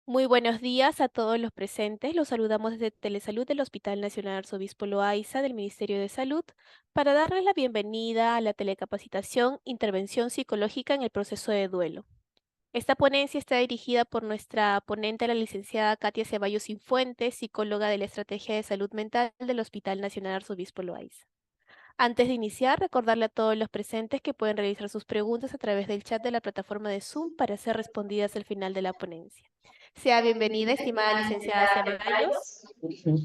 Muy buenos días a todos los presentes. Los saludamos desde Telesalud del Hospital Nacional Arzobispo Loaiza del Ministerio de Salud para darles la bienvenida a la telecapacitación Intervención Psicológica en el proceso de duelo. Esta ponencia está dirigida por nuestra ponente, la licenciada Katia Ceballos Infuentes, psicóloga de la Estrategia de Salud Mental del Hospital Nacional Arzobispo Loaiza. Antes de iniciar, recordarle a todos los presentes que pueden realizar sus preguntas a través del chat de la plataforma de Zoom para ser respondidas al final de la ponencia. Sea bienvenida, estimada licenciada Ceballos.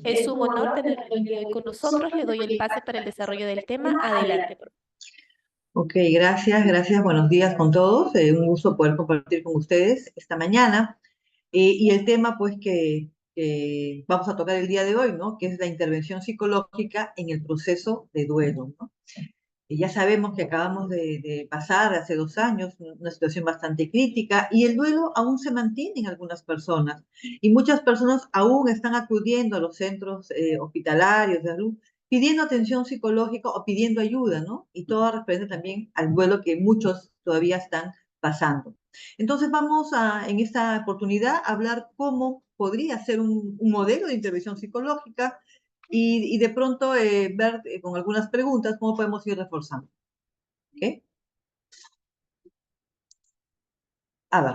Es un honor tenerla el día de hoy con nosotros. Le doy el pase para el desarrollo del tema. Adelante, por favor. Ok, gracias, buenos días con todos. Un gusto poder compartir con ustedes esta mañana. Y el tema, pues, que vamos a tocar el día de hoy, ¿no? Que es la intervención psicológica en el proceso de duelo, ¿no? Y ya sabemos que acabamos de pasar hace 2 años una situación bastante crítica y el duelo aún se mantiene en algunas personas. Y muchas personas aún están acudiendo a los centros hospitalarios de salud pidiendo atención psicológica o pidiendo ayuda, ¿no? Y todo referente también al duelo que muchos todavía están pasando. Entonces vamos en esta oportunidad a hablar cómo podría ser un modelo de intervención psicológica y de pronto ver con algunas preguntas cómo podemos ir reforzando. ¿Ok? A ver,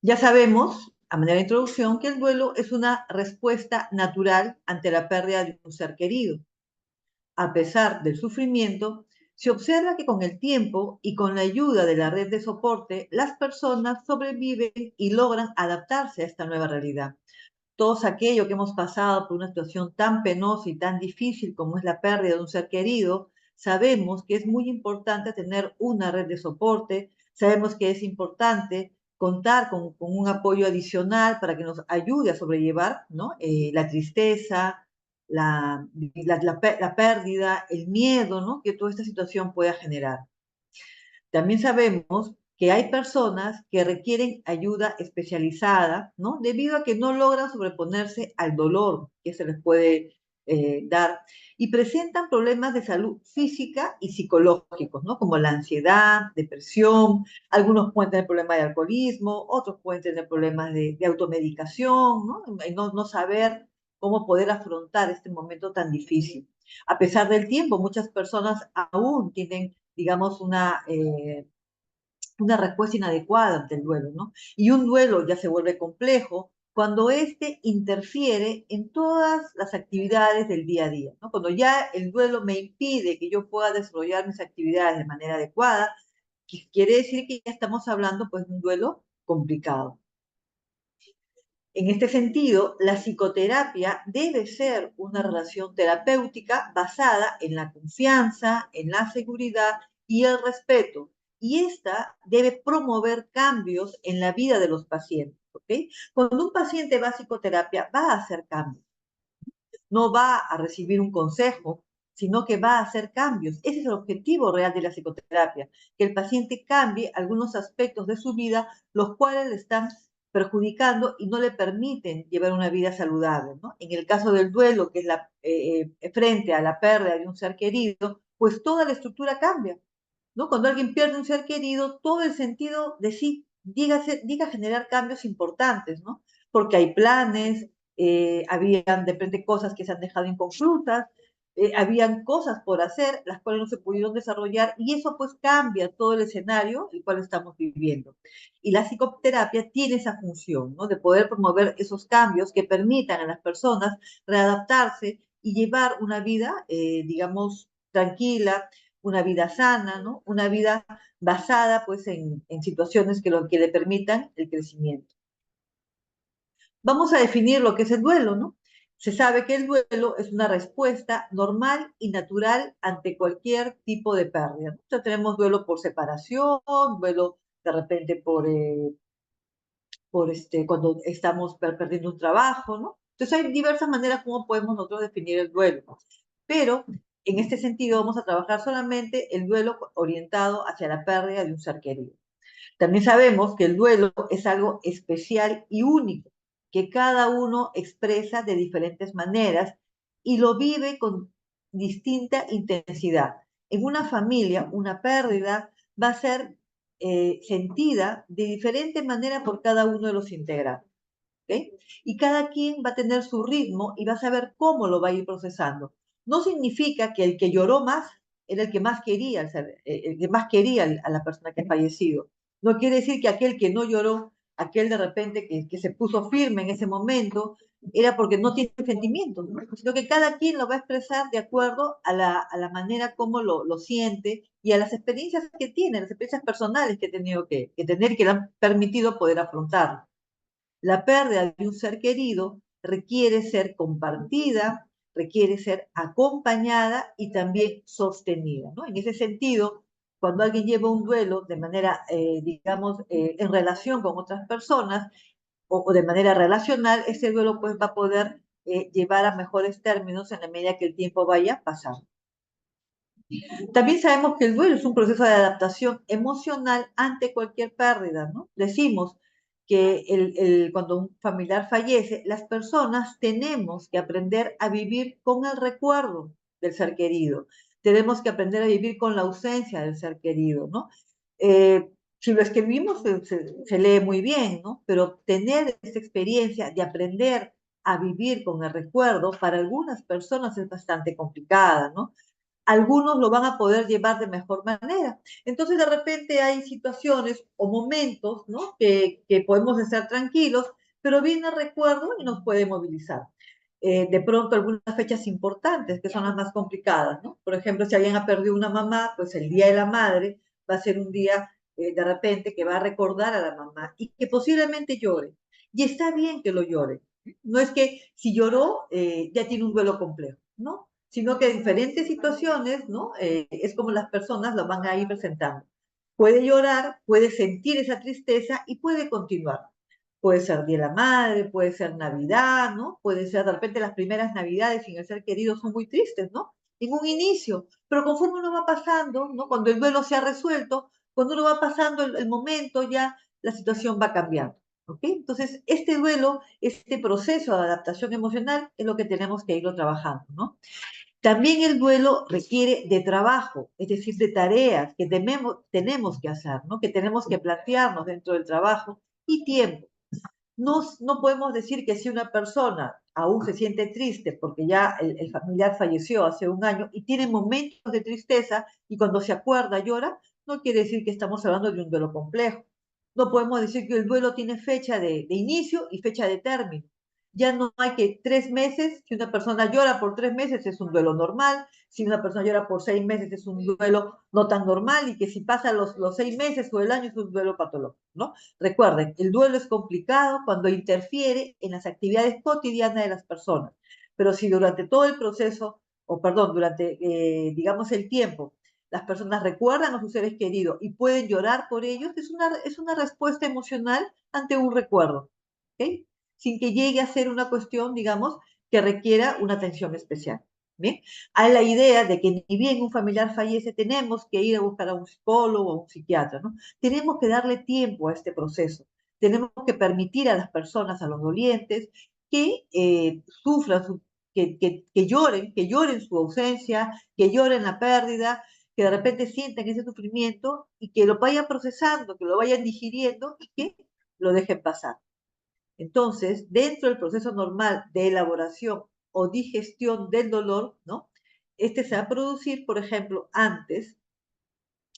ya sabemos, a manera de introducción, que el duelo es una respuesta natural ante la pérdida de un ser querido. A pesar del sufrimiento, se observa que con el tiempo y con la ayuda de la red de soporte, las personas sobreviven y logran adaptarse a esta nueva realidad. Todos aquellos que hemos pasado por una situación tan penosa y tan difícil como es la pérdida de un ser querido, sabemos que es muy importante tener una red de soporte, sabemos que es importante contar con un apoyo adicional para que nos ayude a sobrellevar, ¿no? La tristeza, la pérdida, el miedo, ¿no? Que toda esta situación pueda generar. También sabemos que hay personas que requieren ayuda especializada, ¿no? Debido a que no logran sobreponerse al dolor que se les puede dar y presentan problemas de salud física y psicológicos, ¿no? Como la ansiedad, depresión, algunos pueden tener problemas de alcoholismo, otros pueden tener problemas de automedicación, ¿no? Y no saber cómo poder afrontar este momento tan difícil. A pesar del tiempo, muchas personas aún tienen, digamos, una respuesta inadecuada ante el duelo, ¿no? Y un duelo ya se vuelve complejo cuando éste interfiere en todas las actividades del día a día, ¿no? Cuando ya el duelo me impide que yo pueda desarrollar mis actividades de manera adecuada, quiere decir que ya estamos hablando, pues, de un duelo complicado. En este sentido, la psicoterapia debe ser una relación terapéutica basada en la confianza, en la seguridad y el respeto. Y esta debe promover cambios en la vida de los pacientes. ¿Ok? Cuando un paciente va a psicoterapia, va a hacer cambios. No va a recibir un consejo, sino que va a hacer cambios. Ese es el objetivo real de la psicoterapia, que el paciente cambie algunos aspectos de su vida, los cuales le están perjudicando y no le permiten llevar una vida saludable, ¿no? En el caso del duelo, que es frente a la pérdida de un ser querido, pues toda la estructura cambia, ¿no? Cuando alguien pierde un ser querido, todo el sentido de sí llega a generar cambios importantes, ¿no? Porque hay planes, habían de repente cosas que se han dejado inconclusas, habían cosas por hacer, las cuales no se pudieron desarrollar, y eso pues cambia todo el escenario el cual estamos viviendo. Y la psicoterapia tiene esa función, ¿no? De poder promover esos cambios que permitan a las personas readaptarse y llevar una vida, digamos, tranquila, una vida sana, ¿no? Una vida basada pues en situaciones que le permitan el crecimiento. Vamos a definir lo que es el duelo, ¿no? Se sabe que el duelo es una respuesta normal y natural ante cualquier tipo de pérdida, ¿no? Entonces tenemos duelo por separación, duelo de repente cuando estamos perdiendo un trabajo, ¿no? Entonces hay diversas maneras como podemos nosotros definir el duelo. Pero en este sentido vamos a trabajar solamente el duelo orientado hacia la pérdida de un ser querido. También sabemos que el duelo es algo especial y único, que cada uno expresa de diferentes maneras y lo vive con distinta intensidad. En una familia, una pérdida va a ser sentida de diferente manera por cada uno de los integrantes. ¿ok? Y cada quien va a tener su ritmo y va a saber cómo lo va a ir procesando. No significa que el que lloró más era el que más quería, el que más quería a la persona que ha fallecido. No quiere decir que aquel que no lloró, aquel de repente que se puso firme en ese momento, era porque no tiene sentimientos, ¿no? Sino que cada quien lo va a expresar de acuerdo a la manera como lo siente y a las experiencias que tiene, las experiencias personales que ha tenido que tener y que le han permitido poder afrontarlo. La pérdida de un ser querido requiere ser compartida, requiere ser acompañada y también sostenida, ¿no? En ese sentido, cuando alguien lleva un duelo de manera, digamos, en relación con otras personas o de manera relacional, ese duelo pues va a poder llevar a mejores términos en la medida que el tiempo vaya pasando. También sabemos que el duelo es un proceso de adaptación emocional ante cualquier pérdida, ¿no? Decimos que cuando un familiar fallece, las personas tenemos que aprender a vivir con el recuerdo del ser querido. Tenemos que aprender a vivir con la ausencia del ser querido, ¿no? Si lo escribimos, se lee muy bien, ¿no? Pero tener esta experiencia de aprender a vivir con el recuerdo, para algunas personas es bastante complicada, ¿no? Algunos lo van a poder llevar de mejor manera. Entonces, de repente hay situaciones o momentos, ¿no? Que podemos estar tranquilos, pero viene el recuerdo y nos puede movilizar. De pronto, algunas fechas importantes, que son las más complicadas, ¿no? Por ejemplo, si alguien ha perdido una mamá, pues el Día de la Madre va a ser un día, de repente, que va a recordar a la mamá y que posiblemente llore. Y está bien que lo llore. No es que si lloró, ya tiene un duelo complejo, ¿no? Sino que en diferentes situaciones, ¿no? Es como las personas lo van a ir presentando. Puede llorar, puede sentir esa tristeza y puede continuar. Puede ser Día de la Madre, puede ser Navidad, ¿no? Puede ser de repente las primeras Navidades sin el ser querido son muy tristes, ¿no? En un inicio, pero conforme uno va pasando, ¿no? Cuando el duelo se ha resuelto, cuando uno va pasando el momento, ya la situación va cambiando. ¿Ok? Entonces, este duelo, este proceso de adaptación emocional es lo que tenemos que irlo trabajando, ¿no? También el duelo requiere de trabajo, es decir, de tareas que tenemos que hacer, ¿no? Que tenemos que plantearnos dentro del trabajo y tiempo. No podemos decir que si una persona aún se siente triste porque ya el familiar falleció hace un año y tiene momentos de tristeza y cuando se acuerda llora, no quiere decir que estamos hablando de un duelo complejo. No podemos decir que el duelo tiene fecha de inicio y fecha de término. Ya no hay que 3 meses, si una persona llora por 3 meses es un duelo normal, si una persona llora por 6 meses es un duelo no tan normal y que si pasa los 6 meses o el año es un duelo patológico, ¿no? Recuerden, el duelo es complicado cuando interfiere en las actividades cotidianas de las personas, pero si durante todo el proceso, o perdón, durante, digamos, el tiempo, las personas recuerdan a sus seres queridos y pueden llorar por ellos, es una respuesta emocional ante un recuerdo, ¿ok? Sin que llegue a ser una cuestión, digamos, que requiera una atención especial. ¿Bien? Hay la idea de que ni bien un familiar fallece, tenemos que ir a buscar a un psicólogo o a un psiquiatra, ¿no? Tenemos que darle tiempo a este proceso. Tenemos que permitir a las personas, a los dolientes, que sufran, que lloren su ausencia, que lloren la pérdida, que de repente sientan ese sufrimiento y que lo vayan procesando, que lo vayan digiriendo y que lo dejen pasar. Entonces, dentro del proceso normal de elaboración o digestión del dolor, ¿no? Este se va a producir, por ejemplo, antes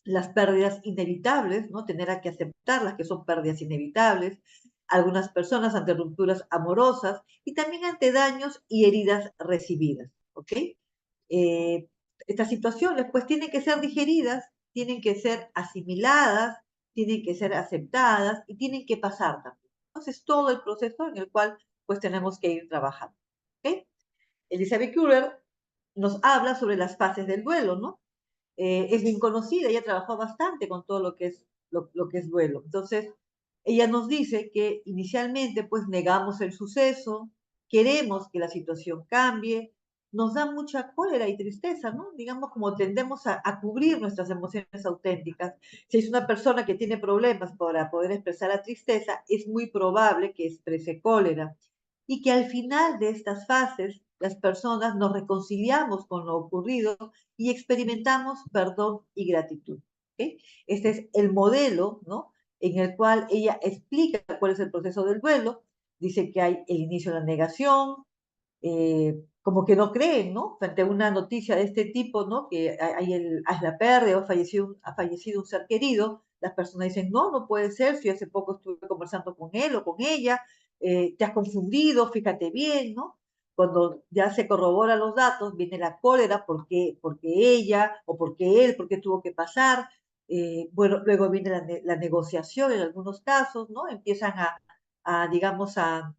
las pérdidas inevitables, ¿no? Tener que aceptarlas que son pérdidas inevitables, algunas personas ante rupturas amorosas y también ante daños y heridas recibidas, ¿ok? Eh, Estas situaciones pues tienen que ser digeridas, tienen que ser asimiladas, tienen que ser aceptadas y tienen que pasar también. Entonces, todo el proceso en el cual pues tenemos que ir trabajando, ¿ok? Elizabeth Kubler nos habla sobre las fases del duelo, ¿no? Es bien conocida, ella trabajó bastante con todo lo que es duelo. Entonces, ella nos dice que inicialmente pues negamos el suceso, queremos que la situación cambie, nos da mucha cólera y tristeza, ¿no? Digamos como tendemos a cubrir nuestras emociones auténticas. Si es una persona que tiene problemas para poder expresar la tristeza, es muy probable que exprese cólera y que al final de estas fases las personas nos reconciliamos con lo ocurrido y experimentamos perdón y gratitud. ¿Okay? Este es el modelo, ¿no? En el cual ella explica cuál es el proceso del duelo, dice que hay el inicio de la negación, como que no creen, ¿no? Frente a una noticia de este tipo, ¿no? Que hay la pérdida o ha fallecido un ser querido, las personas dicen, no, no puede ser, si hace poco estuve conversando con él o con ella, te has confundido, fíjate bien, ¿no? Cuando ya se corroboran los datos, viene la cólera porque ella o porque él, porque tuvo que pasar. Bueno, luego viene la negociación en algunos casos, ¿no? Empiezan digamos, a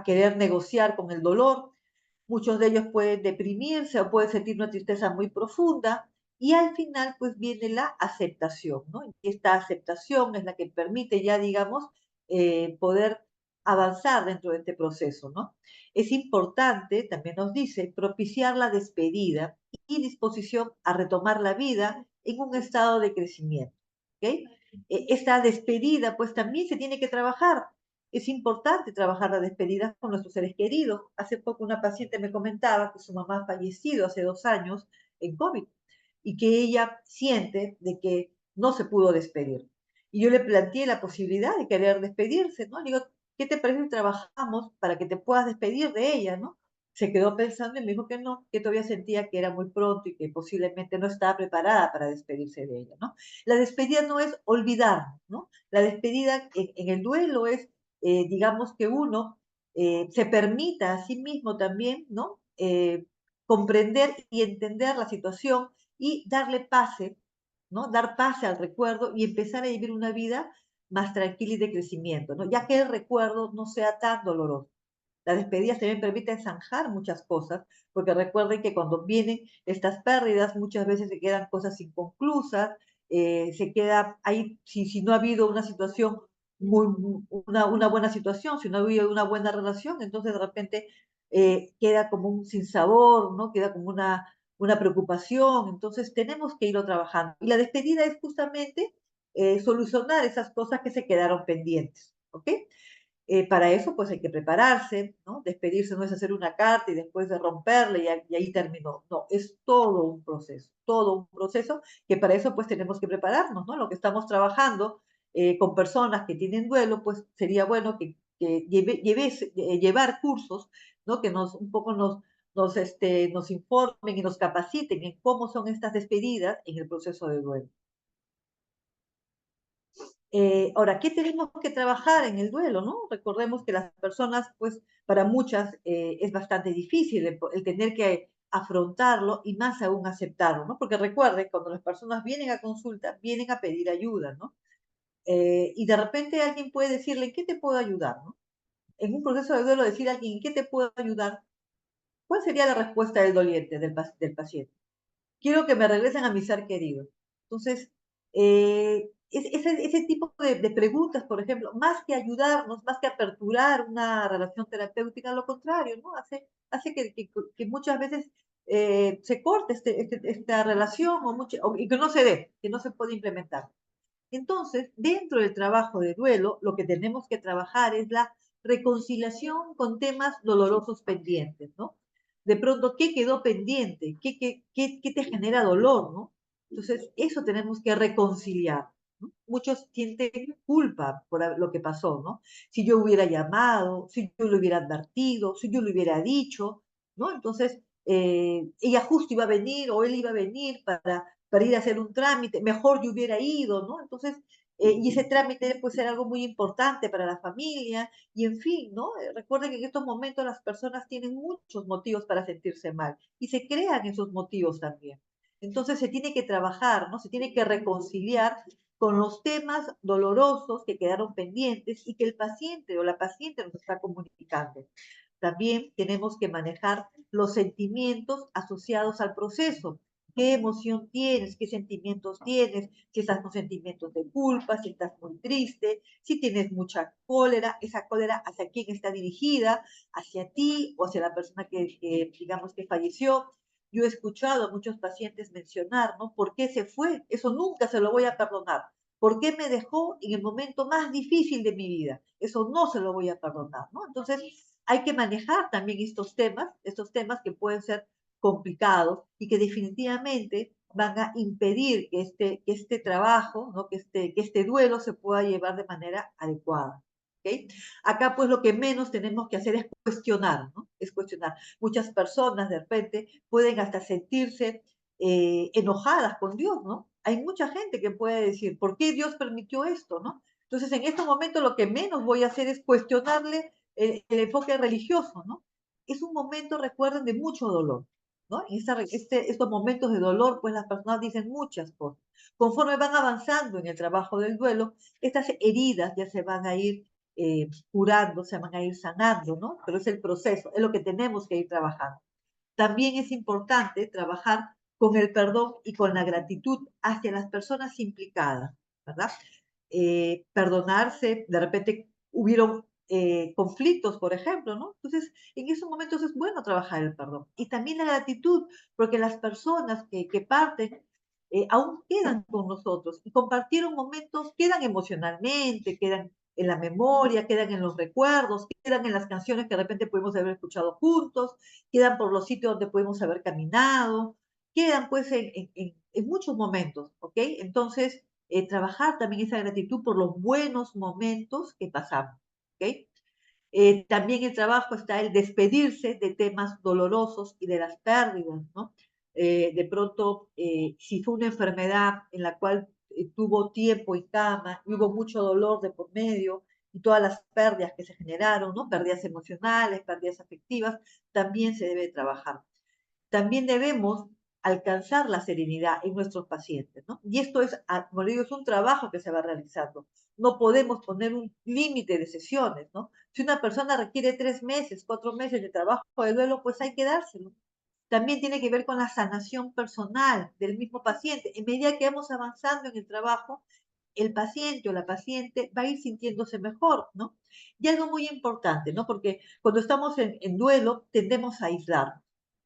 querer negociar con el dolor. Muchos de ellos pueden deprimirse o pueden sentir una tristeza muy profunda y al final pues viene la aceptación, ¿no? Y esta aceptación es la que permite ya, digamos, poder avanzar dentro de este proceso, ¿no? Es importante, también nos dice, propiciar la despedida y disposición a retomar la vida en un estado de crecimiento, ¿ok? Esta despedida pues también se tiene que trabajar. Es importante trabajar la despedida con nuestros seres queridos. Hace poco una paciente me comentaba que su mamá ha fallecido hace 2 años en COVID y que ella siente de que no se pudo despedir. Y yo le planteé la posibilidad de querer despedirse, ¿no? Le digo, ¿qué te parece si trabajamos para que te puedas despedir de ella, ¿no? Se quedó pensando y me dijo que no, que todavía sentía que era muy pronto y que posiblemente no estaba preparada para despedirse de ella, ¿no? La despedida no es olvidar, ¿no? La despedida en el duelo es digamos que uno se permita a sí mismo también, ¿no? Comprender y entender la situación y darle pase, ¿no? Dar pase al recuerdo y empezar a vivir una vida más tranquila y de crecimiento, ¿no? Ya que el recuerdo no sea tan doloroso. Las despedidas también permiten zanjar muchas cosas, porque recuerden que cuando vienen estas pérdidas, muchas veces se quedan cosas inconclusas, se queda ahí, si no ha habido una situación una buena situación, si no ha habido una buena relación, entonces de repente queda como un sinsabor, ¿no? Queda como una preocupación, entonces tenemos que irlo trabajando. Y la despedida es justamente solucionar esas cosas que se quedaron pendientes, ¿ok? Para eso, pues hay que prepararse, ¿no? Despedirse no es hacer una carta y después de romperla y ahí terminó. No, es todo un proceso que para eso, pues tenemos que prepararnos, ¿no? Lo que estamos trabajando con personas que tienen duelo, pues sería bueno que llevar cursos, ¿no? Que un poco nos informen y nos capaciten en cómo son estas despedidas en el proceso de duelo. Ahora, ¿qué tenemos que trabajar en el duelo, no? Recordemos que las personas, pues, para muchas es bastante difícil el tener que afrontarlo y más aún aceptarlo, ¿no? Porque recuerde, cuando las personas vienen a consulta, vienen a pedir ayuda, ¿no? Y de repente alguien puede decirle, ¿en qué te puedo ayudar, no? En un proceso de duelo, decir a alguien, ¿en qué te puedo ayudar? ¿Cuál sería la respuesta del doliente, del paciente? Quiero que me regresen a mi ser querido. Entonces, ese tipo de preguntas, por ejemplo, más que ayudarnos, más que aperturar una relación terapéutica, lo contrario, ¿no? Hace que muchas veces se corte esta relación y que no se dé, que no se puede implementar. Entonces, dentro del trabajo de duelo, lo que tenemos que trabajar es la reconciliación con temas dolorosos pendientes, ¿no? De pronto, ¿qué quedó pendiente? ¿Qué te genera dolor, no? Entonces, eso tenemos que reconciliar, ¿no? Muchos sienten culpa por lo que pasó, ¿no? Si yo hubiera llamado, si yo lo hubiera advertido, si yo lo hubiera dicho, ¿no? Entonces, ella justo iba a venir o él iba a venir para ir a hacer un trámite, mejor yo hubiera ido, ¿no? Entonces, y ese trámite puede ser algo muy importante para la familia, y en fin, ¿no? Recuerden que en estos momentos las personas tienen muchos motivos para sentirse mal, y se crean esos motivos también. Entonces se tiene que trabajar, ¿no? Se tiene que reconciliar con los temas dolorosos que quedaron pendientes y que el paciente o la paciente nos está comunicando. También tenemos que manejar los sentimientos asociados al proceso. ¿Qué emoción tienes? ¿Qué sentimientos tienes? Si estás con sentimientos de culpa, si estás muy triste, si tienes mucha cólera, esa cólera hacia quién está dirigida, hacia ti o hacia la persona digamos que falleció. Yo he escuchado a muchos pacientes mencionar, ¿no? ¿Por qué se fue? Eso nunca se lo voy a perdonar. ¿Por qué me dejó en el momento más difícil de mi vida? Eso no se lo voy a perdonar, ¿no? Entonces, hay que manejar también estos temas que pueden ser complicados y que definitivamente van a impedir que este trabajo, ¿no? Que este duelo se pueda llevar de manera adecuada. ¿ok? Acá pues lo que menos tenemos que hacer es cuestionar, ¿no? Es cuestionar. Muchas personas de repente pueden hasta sentirse enojadas con Dios, ¿no? Hay mucha gente que puede decir, ¿por qué Dios permitió esto, no? Entonces, en estos momentos lo que menos voy a hacer es cuestionarle el enfoque religioso, ¿no? Es un momento, recuerden, de mucho dolor, ¿no? En estos momentos de dolor, pues las personas dicen muchas cosas. Conforme van avanzando en el trabajo del duelo, estas heridas ya se van a ir curando, se van a ir sanando, ¿no? Pero es el proceso, es lo que tenemos que ir trabajando. También es importante trabajar con el perdón y con la gratitud hacia las personas implicadas, ¿verdad? Perdonarse, de repente hubieron conflictos, por ejemplo, ¿no? Entonces, en esos momentos es bueno trabajar el perdón. Y también la gratitud, porque las personas que parten aún quedan con nosotros y compartieron momentos, quedan emocionalmente, quedan en la memoria, quedan en los recuerdos, quedan en las canciones que de repente pudimos haber escuchado juntos, quedan por los sitios donde pudimos haber caminado, quedan pues en muchos momentos, ¿ok? Entonces, trabajar también esa gratitud por los buenos momentos que pasamos, ¿ok? También el trabajo está el despedirse de temas dolorosos y de las pérdidas, ¿no? De pronto, si fue una enfermedad en la cual tuvo tiempo en cama, y hubo mucho dolor de por medio y todas las pérdidas que se generaron, ¿no? Pérdidas emocionales, pérdidas afectivas, también se debe trabajar. También debemos alcanzar la serenidad en nuestros pacientes, ¿no? Y esto es, como le digo, es un trabajo que se va realizando. No podemos poner un límite de sesiones, ¿no? Si una persona requiere 3 meses, 4 meses de trabajo de duelo, pues hay que dárselo. También tiene que ver con la sanación personal del mismo paciente. En medida que vamos avanzando en el trabajo, el paciente o la paciente va a ir sintiéndose mejor, ¿no? Y algo muy importante, ¿no? Porque cuando estamos en duelo tendemos a aislar.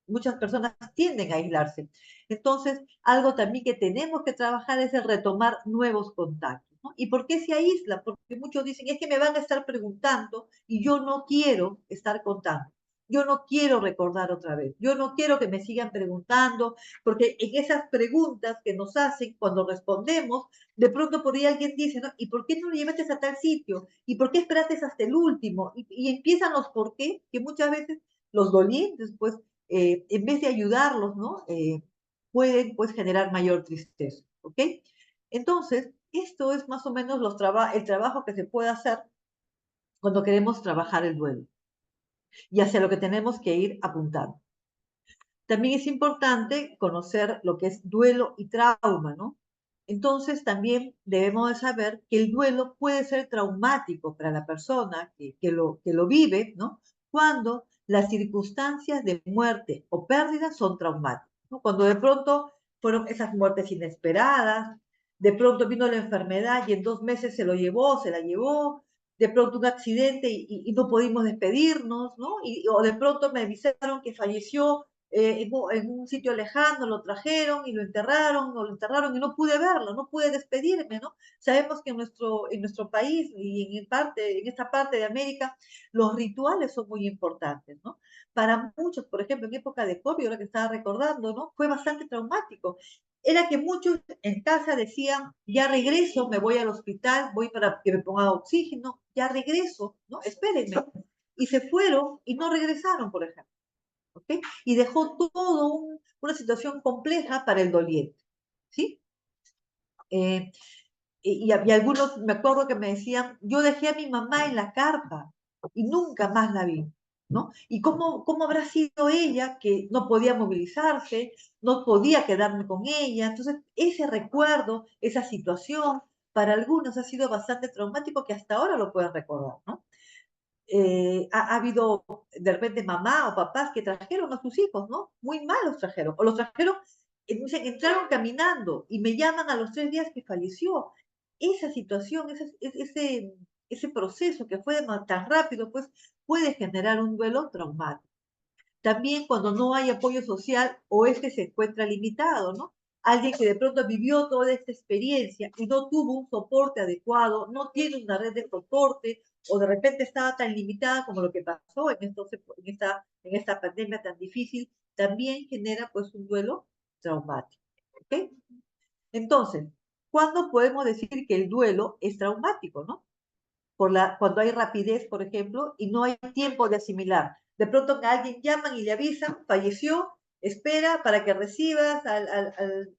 Muchas personas tienden a aislarse. Entonces, algo también que tenemos que trabajar es el retomar nuevos contactos, ¿no? ¿Y por qué se aísla? Porque muchos dicen, es que me van a estar preguntando y yo no quiero estar contando. Yo no quiero recordar otra vez. Yo no quiero que me sigan preguntando, porque en esas preguntas que nos hacen, cuando respondemos, de pronto por ahí alguien dice, ¿no? ¿Y por qué no lo llevaste a tal sitio? ¿Y por qué esperaste hasta el último? Y empiezan los por qué, que muchas veces los dolientes, pues, en vez de ayudarlos, ¿no? Pueden, pues, generar mayor tristeza, ¿ok? Entonces, esto es más o menos el trabajo que se puede hacer cuando queremos trabajar el duelo y hacia lo que tenemos que ir apuntando. También es importante conocer lo que es duelo y trauma, ¿no? Entonces, también debemos de saber que el duelo puede ser traumático para la persona que lo vive, ¿no? Cuando las circunstancias de muerte o pérdida son traumáticas, ¿no? Cuando de pronto fueron esas muertes inesperadas, de pronto vino la enfermedad y en 2 meses se lo llevó, se la llevó, de pronto un accidente y no pudimos despedirnos, ¿no? O de pronto me avisaron que falleció en un sitio lejano, lo trajeron y lo enterraron, o lo enterraron y no pude verlo, no pude despedirme, ¿no? Sabemos que en nuestro país y en esta parte de América, los rituales son muy importantes, ¿no? Para muchos, por ejemplo, en época de COVID, ahora que estaba recordando, ¿no? Fue bastante traumático. Era que muchos en casa decían, ya regreso, me voy al hospital, voy para que me ponga oxígeno, ya regreso, ¿no? Espérenme. Y se fueron y no regresaron, por ejemplo. ¿Ok? Y dejó todo una situación compleja para el doliente, ¿sí? Eh, y algunos, me acuerdo que me decían, yo dejé a mi mamá en la carpa y nunca más la vi, ¿no? ¿Y cómo habrá sido ella que no podía movilizarse, no podía quedarme con ella? Entonces, ese recuerdo, esa situación, para algunos ha sido bastante traumático que hasta ahora lo pueden recordar, ¿no? Ha habido de repente mamá o papás que trajeron a sus hijos, ¿no? Muy mal los trajeron. O los trajeron, dicen, entraron caminando y me llaman a los 3 días que falleció. Esa situación, ese proceso que fue tan rápido, pues puede generar un duelo traumático. También cuando no hay apoyo social o este se encuentra limitado, ¿no? Alguien que de pronto vivió toda esta experiencia y no tuvo un soporte adecuado, no tiene una red de soporte o de repente estaba tan limitada como lo que pasó en esta pandemia tan difícil, también genera pues un duelo traumático. ¿Ok? Entonces, ¿cuándo podemos decir que el duelo es traumático, no? cuando hay rapidez, por ejemplo, y no hay tiempo de asimilar. De pronto a alguien llaman y le avisan, falleció, espera para que recibas al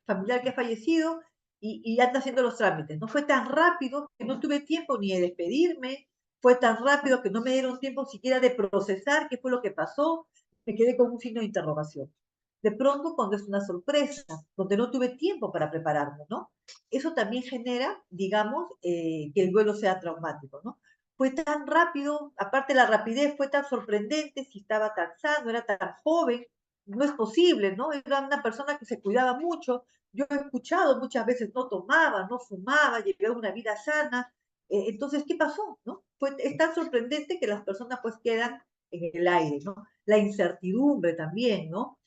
familiar que ha fallecido y anda haciendo los trámites. No fue tan rápido que no tuve tiempo ni de despedirme, fue tan rápido que no me dieron tiempo siquiera de procesar qué fue lo que pasó, me quedé con un signo de interrogación. De pronto, cuando es una sorpresa, donde no tuve tiempo para prepararme, ¿no? Eso también genera, digamos, que el duelo sea traumático, ¿no? Fue tan rápido, aparte la rapidez fue tan sorprendente, si estaba tan sano, era tan joven, no es posible, ¿no? Era una persona que se cuidaba mucho. Yo he escuchado muchas veces, no tomaba, no fumaba, llevaba una vida sana. Entonces, ¿qué pasó? ¿No? Es tan sorprendente que las personas pues quedan en el aire, ¿no? La incertidumbre también, ¿no?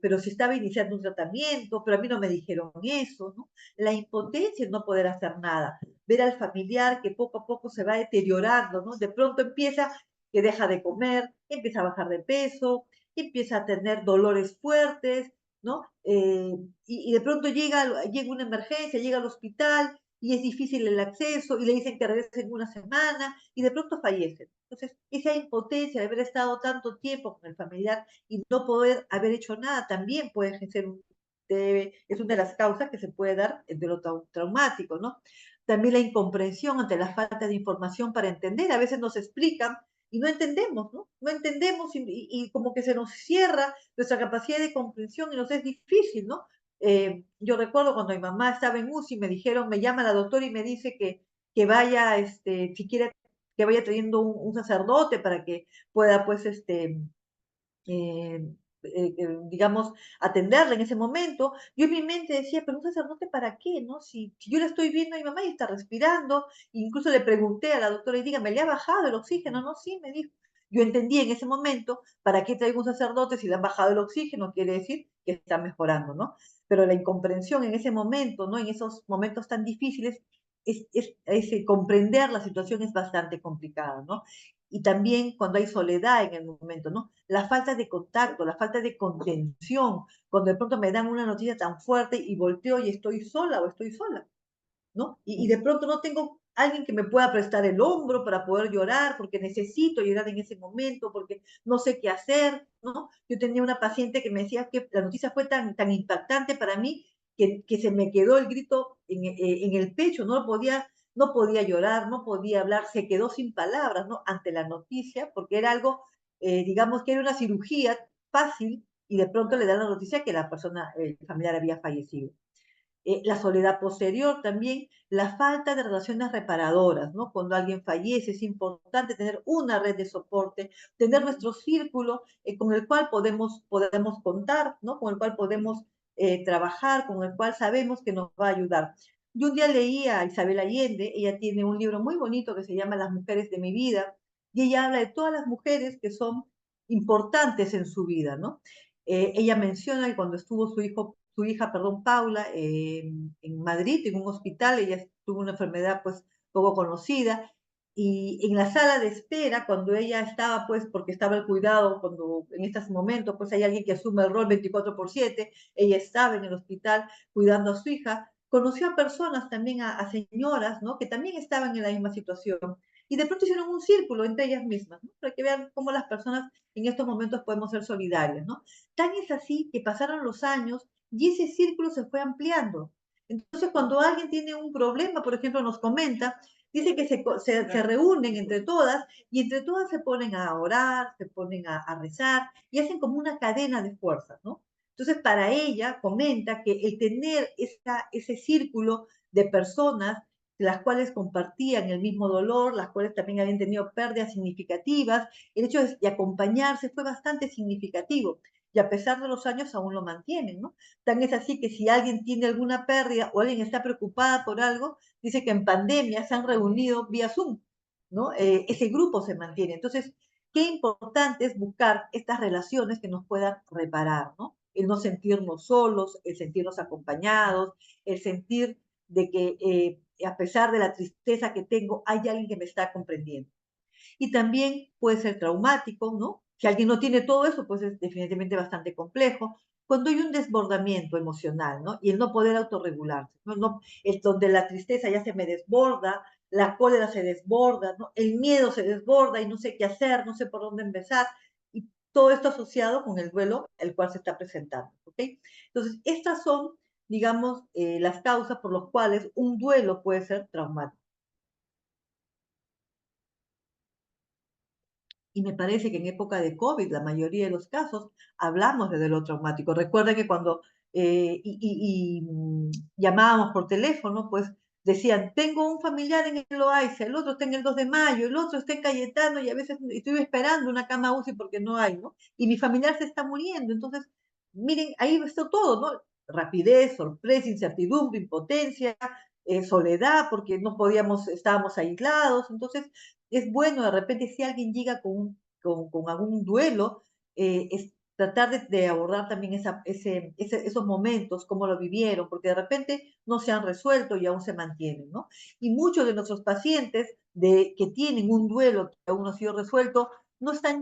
Pero si estaba iniciando un tratamiento, pero a mí no me dijeron eso, ¿no? La impotencia en no poder hacer nada, ver al familiar que poco a poco se va deteriorando, ¿no? De pronto empieza que deja de comer, empieza a bajar de peso, empieza a tener dolores fuertes, ¿no? Y de pronto llega una emergencia, llega al hospital y es difícil el acceso y le dicen que regrese en una semana y de pronto fallece. Entonces, esa impotencia de haber estado tanto tiempo con el familiar y no poder haber hecho nada también puede ser es una de las causas que se puede dar de lo traumático, ¿no? También la incomprensión ante la falta de información para entender. A veces nos explican y no entendemos, ¿no? No entendemos y como que se nos cierra nuestra capacidad de comprensión y nos es difícil, ¿no? Yo recuerdo cuando mi mamá estaba en UCI, me dijeron, me llama la doctora y me dice que vaya, si quiere, que vaya trayendo un sacerdote para que pueda, pues, eh, digamos, atenderla en ese momento, yo en mi mente decía, pero un sacerdote para qué, ¿no? Si yo la estoy viendo a mi mamá y está respirando, incluso le pregunté a la doctora y dígame, ¿le ha bajado el oxígeno? No, sí, me dijo. Yo entendí en ese momento, ¿para qué traigo un sacerdote si le han bajado el oxígeno? Quiere decir que está mejorando, ¿no? Pero la incomprensión en ese momento, ¿no? En esos momentos tan difíciles, comprender la situación es bastante complicada, ¿no? Y también cuando hay soledad en el momento, ¿no? La falta de contacto, la falta de contención, cuando de pronto me dan una noticia tan fuerte y volteo y estoy sola o estoy sola, ¿no? Y de pronto no tengo alguien que me pueda prestar el hombro para poder llorar, porque necesito llorar en ese momento, porque no sé qué hacer, ¿no? Yo tenía una paciente que me decía que la noticia fue tan impactante para mí que se me quedó el grito en el pecho, no podía llorar, no podía hablar, se quedó sin palabras, ¿no? Ante la noticia, porque era algo, digamos que era una cirugía fácil y de pronto le dan la noticia que la persona, el familiar había fallecido. La soledad posterior también, la falta de relaciones reparadoras, ¿no? Cuando alguien fallece es importante tener una red de soporte, tener nuestro círculo con el cual podemos contar, ¿no? Con el cual podemos trabajar, con el cual sabemos que nos va a ayudar. Yo un día leí a Isabel Allende, ella tiene un libro muy bonito que se llama Las mujeres de mi vida, y ella habla de todas las mujeres que son importantes en su vida, ¿no? Ella menciona que cuando estuvo su hija, perdón, Paula, en Madrid, en un hospital, ella tuvo una enfermedad pues poco conocida, y en la sala de espera, cuando ella estaba, pues, porque estaba el cuidado, cuando en estos momentos, pues hay alguien que asume el rol 24/7, ella estaba en el hospital cuidando a su hija, conoció a personas también, a señoras, ¿no? Que también estaban en la misma situación. Y de pronto hicieron un círculo entre ellas mismas, ¿no? Para que vean cómo las personas en estos momentos podemos ser solidarias, ¿no? Tan es así que pasaron los años y ese círculo se fue ampliando. Entonces, cuando alguien tiene un problema, por ejemplo, nos comenta, dice que se reúnen entre todas y entre todas se ponen a orar, se ponen a rezar y hacen como una cadena de fuerzas, ¿no? Entonces, para ella, comenta que el tener ese círculo de personas las cuales compartían el mismo dolor, las cuales también habían tenido pérdidas significativas, el hecho de acompañarse fue bastante significativo y a pesar de los años aún lo mantienen, ¿no? Tan es así que si alguien tiene alguna pérdida o alguien está preocupada por algo, dice que en pandemia se han reunido vía Zoom, ¿no? Ese grupo se mantiene. Entonces, qué importante es buscar estas relaciones que nos puedan reparar, ¿no? El no sentirnos solos, el sentirnos acompañados, el sentir de que a pesar de la tristeza que tengo, hay alguien que me está comprendiendo. Y también puede ser traumático, ¿no? Si alguien no tiene todo eso, pues es definitivamente bastante complejo. cuando hay un desbordamiento emocional, ¿no? Y el no poder autorregularse, ¿no? Es donde la tristeza ya se me desborda, la cólera se desborda, ¿no? El miedo se desborda y no sé qué hacer, no sé por dónde empezar. Y todo esto asociado con el duelo, el cual se está presentando, ¿ok? Entonces, estas son, digamos, las causas por las cuales un duelo puede ser traumático. Y me parece que en época de COVID, la mayoría de los casos, hablamos de duelo traumático. Recuerden que cuando llamábamos por teléfono, pues decían, tengo un familiar en el Loaiza, el otro está en el 2 de mayo, el otro está en Cayetano y a veces estoy esperando una cama UCI porque no hay, ¿no? Y mi familiar se está muriendo. Entonces, miren, ahí está todo, ¿no? Rapidez, sorpresa, incertidumbre, impotencia, soledad, porque no podíamos, estábamos aislados. Entonces, es bueno de repente si alguien llega con algún duelo, es tratar de abordar también esos momentos, cómo lo vivieron, porque de repente no se han resuelto y aún se mantienen, ¿no? Y muchos de nuestros pacientes que tienen un duelo que aún no ha sido resuelto, no están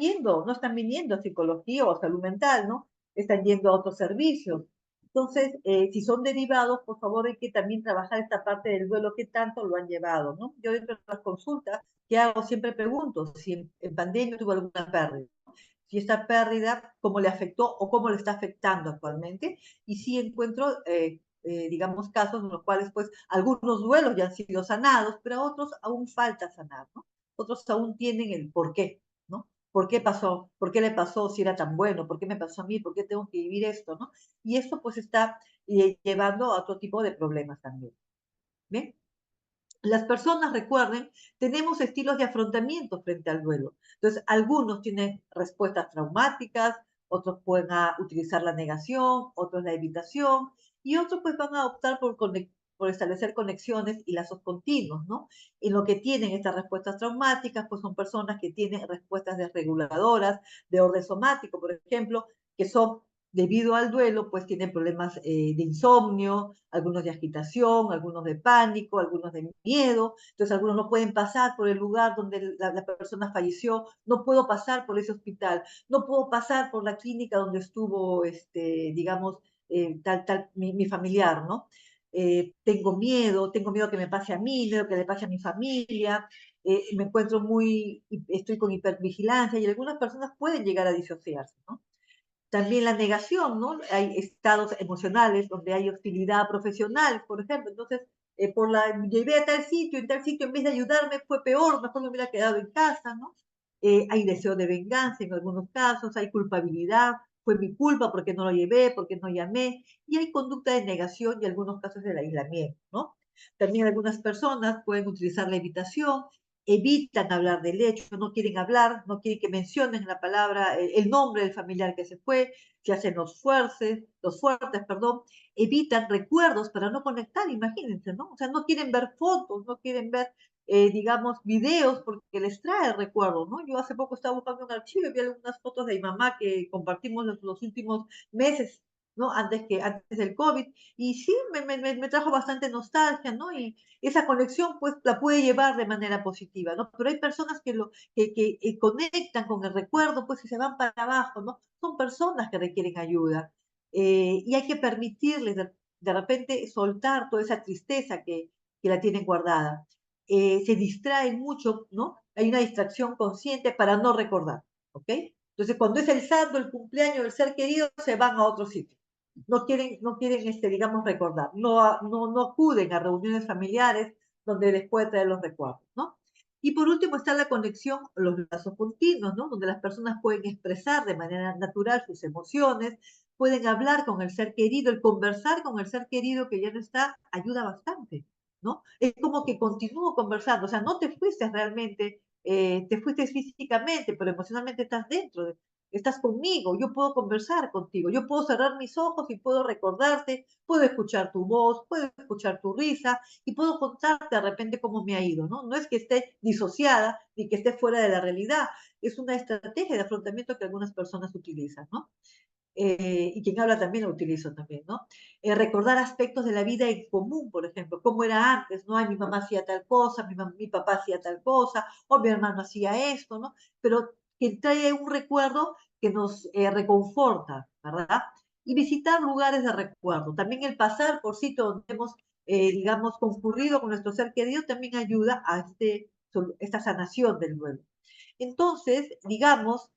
viniendo a psicología o a salud mental, ¿no? Están yendo a otros servicios. Entonces, si son derivados, por favor, hay que también trabajar esta parte del duelo, qué tanto lo han llevado, ¿no? Yo dentro de las consultas que hago siempre pregunto si en pandemia tuvo alguna pérdida, si esta pérdida, cómo le afectó o cómo le está afectando actualmente, y si encuentro, digamos, casos en los cuales, pues, algunos duelos ya han sido sanados, pero otros aún falta sanar, ¿no? Otros aún tienen el por qué, ¿no? ¿Por qué pasó? ¿Por qué le pasó si era tan bueno? ¿Por qué me pasó a mí? ¿Por qué tengo que vivir esto, no? Y esto, pues, está llevando a otro tipo de problemas también. ¿Bien? Las personas, recuerden, tenemos estilos de afrontamiento frente al duelo. Entonces, algunos tienen respuestas traumáticas, otros pueden utilizar la negación, otros la evitación, y otros pues van a optar por establecer conexiones y lazos continuos, ¿no? En lo que tienen estas respuestas traumáticas, pues son personas que tienen respuestas desreguladoras de orden somático, por ejemplo, que son debido al duelo, pues tienen problemas de insomnio, algunos de agitación, algunos de pánico, algunos de miedo. Entonces, algunos no pueden pasar por el lugar donde la persona falleció, no puedo pasar por ese hospital, no puedo pasar por la clínica donde estuvo, digamos, mi familiar, ¿no? Tengo miedo que me pase a mí, miedo que le pase a mi familia, me encuentro estoy con hipervigilancia y algunas personas pueden llegar a disociarse, ¿no? También la negación, ¿no? Hay estados emocionales donde hay hostilidad profesional, por ejemplo. Entonces, llevé a tal sitio, en tal sitio en vez de ayudarme fue peor, mejor me hubiera quedado en casa, ¿no? Hay deseo de venganza en algunos casos, hay culpabilidad, fue mi culpa porque no lo llevé, porque no llamé, y hay conducta de negación y algunos casos del aislamiento, ¿no? También algunas personas pueden utilizar la evitación, evitan hablar del hecho, no quieren hablar, no quieren que mencionen la palabra, el nombre del familiar que se fue, se hacen los fuertes, perdón, evitan recuerdos para no conectar, imagínense, ¿no? O sea, no quieren ver fotos, no quieren ver, digamos, videos porque les trae recuerdos, ¿no? Yo hace poco estaba buscando un archivo y vi algunas fotos de mi mamá que compartimos los últimos meses, ¿no? Antes del COVID, y sí, me trajo bastante nostalgia, ¿no? Y esa conexión pues la puede llevar de manera positiva, ¿no? Pero hay personas que conectan con el recuerdo pues y se van para abajo, ¿no? Son personas que requieren ayuda y hay que permitirles de repente soltar toda esa tristeza que la tienen guardada. Se distraen mucho, ¿no? Hay una distracción consciente para no recordar, ¿ok? Entonces, cuando es el santo, el cumpleaños del ser querido, se van a otro sitio. No quieren digamos, recordar, no acuden a reuniones familiares donde les puede traer los recuerdos, ¿no? Y por último está la conexión, los lazos continuos, ¿no? Donde las personas pueden expresar de manera natural sus emociones, pueden hablar con el ser querido, el conversar con el ser querido que ya no está, ayuda bastante, ¿no? Es como que continúo conversando, o sea, no te fuiste realmente, te fuiste físicamente, pero emocionalmente estás dentro, estás conmigo, yo puedo conversar contigo, yo puedo cerrar mis ojos y puedo recordarte, puedo escuchar tu voz, puedo escuchar tu risa y puedo contarte de repente cómo me ha ido, ¿no? No es que esté disociada ni que esté fuera de la realidad, es una estrategia de afrontamiento que algunas personas utilizan, ¿no? Y quien habla también lo utilizo también, ¿no? Recordar aspectos de la vida en común, por ejemplo, cómo era antes, ¿no? Ay, mi mamá hacía tal cosa, mi papá hacía tal cosa, o mi hermano hacía esto, ¿no? Pero que trae un recuerdo que nos reconforta, ¿verdad? y visitar lugares de recuerdo. También el pasar por sitios donde hemos, digamos, concurrido con nuestro ser querido también ayuda a esta sanación del duelo. Entonces, digamos,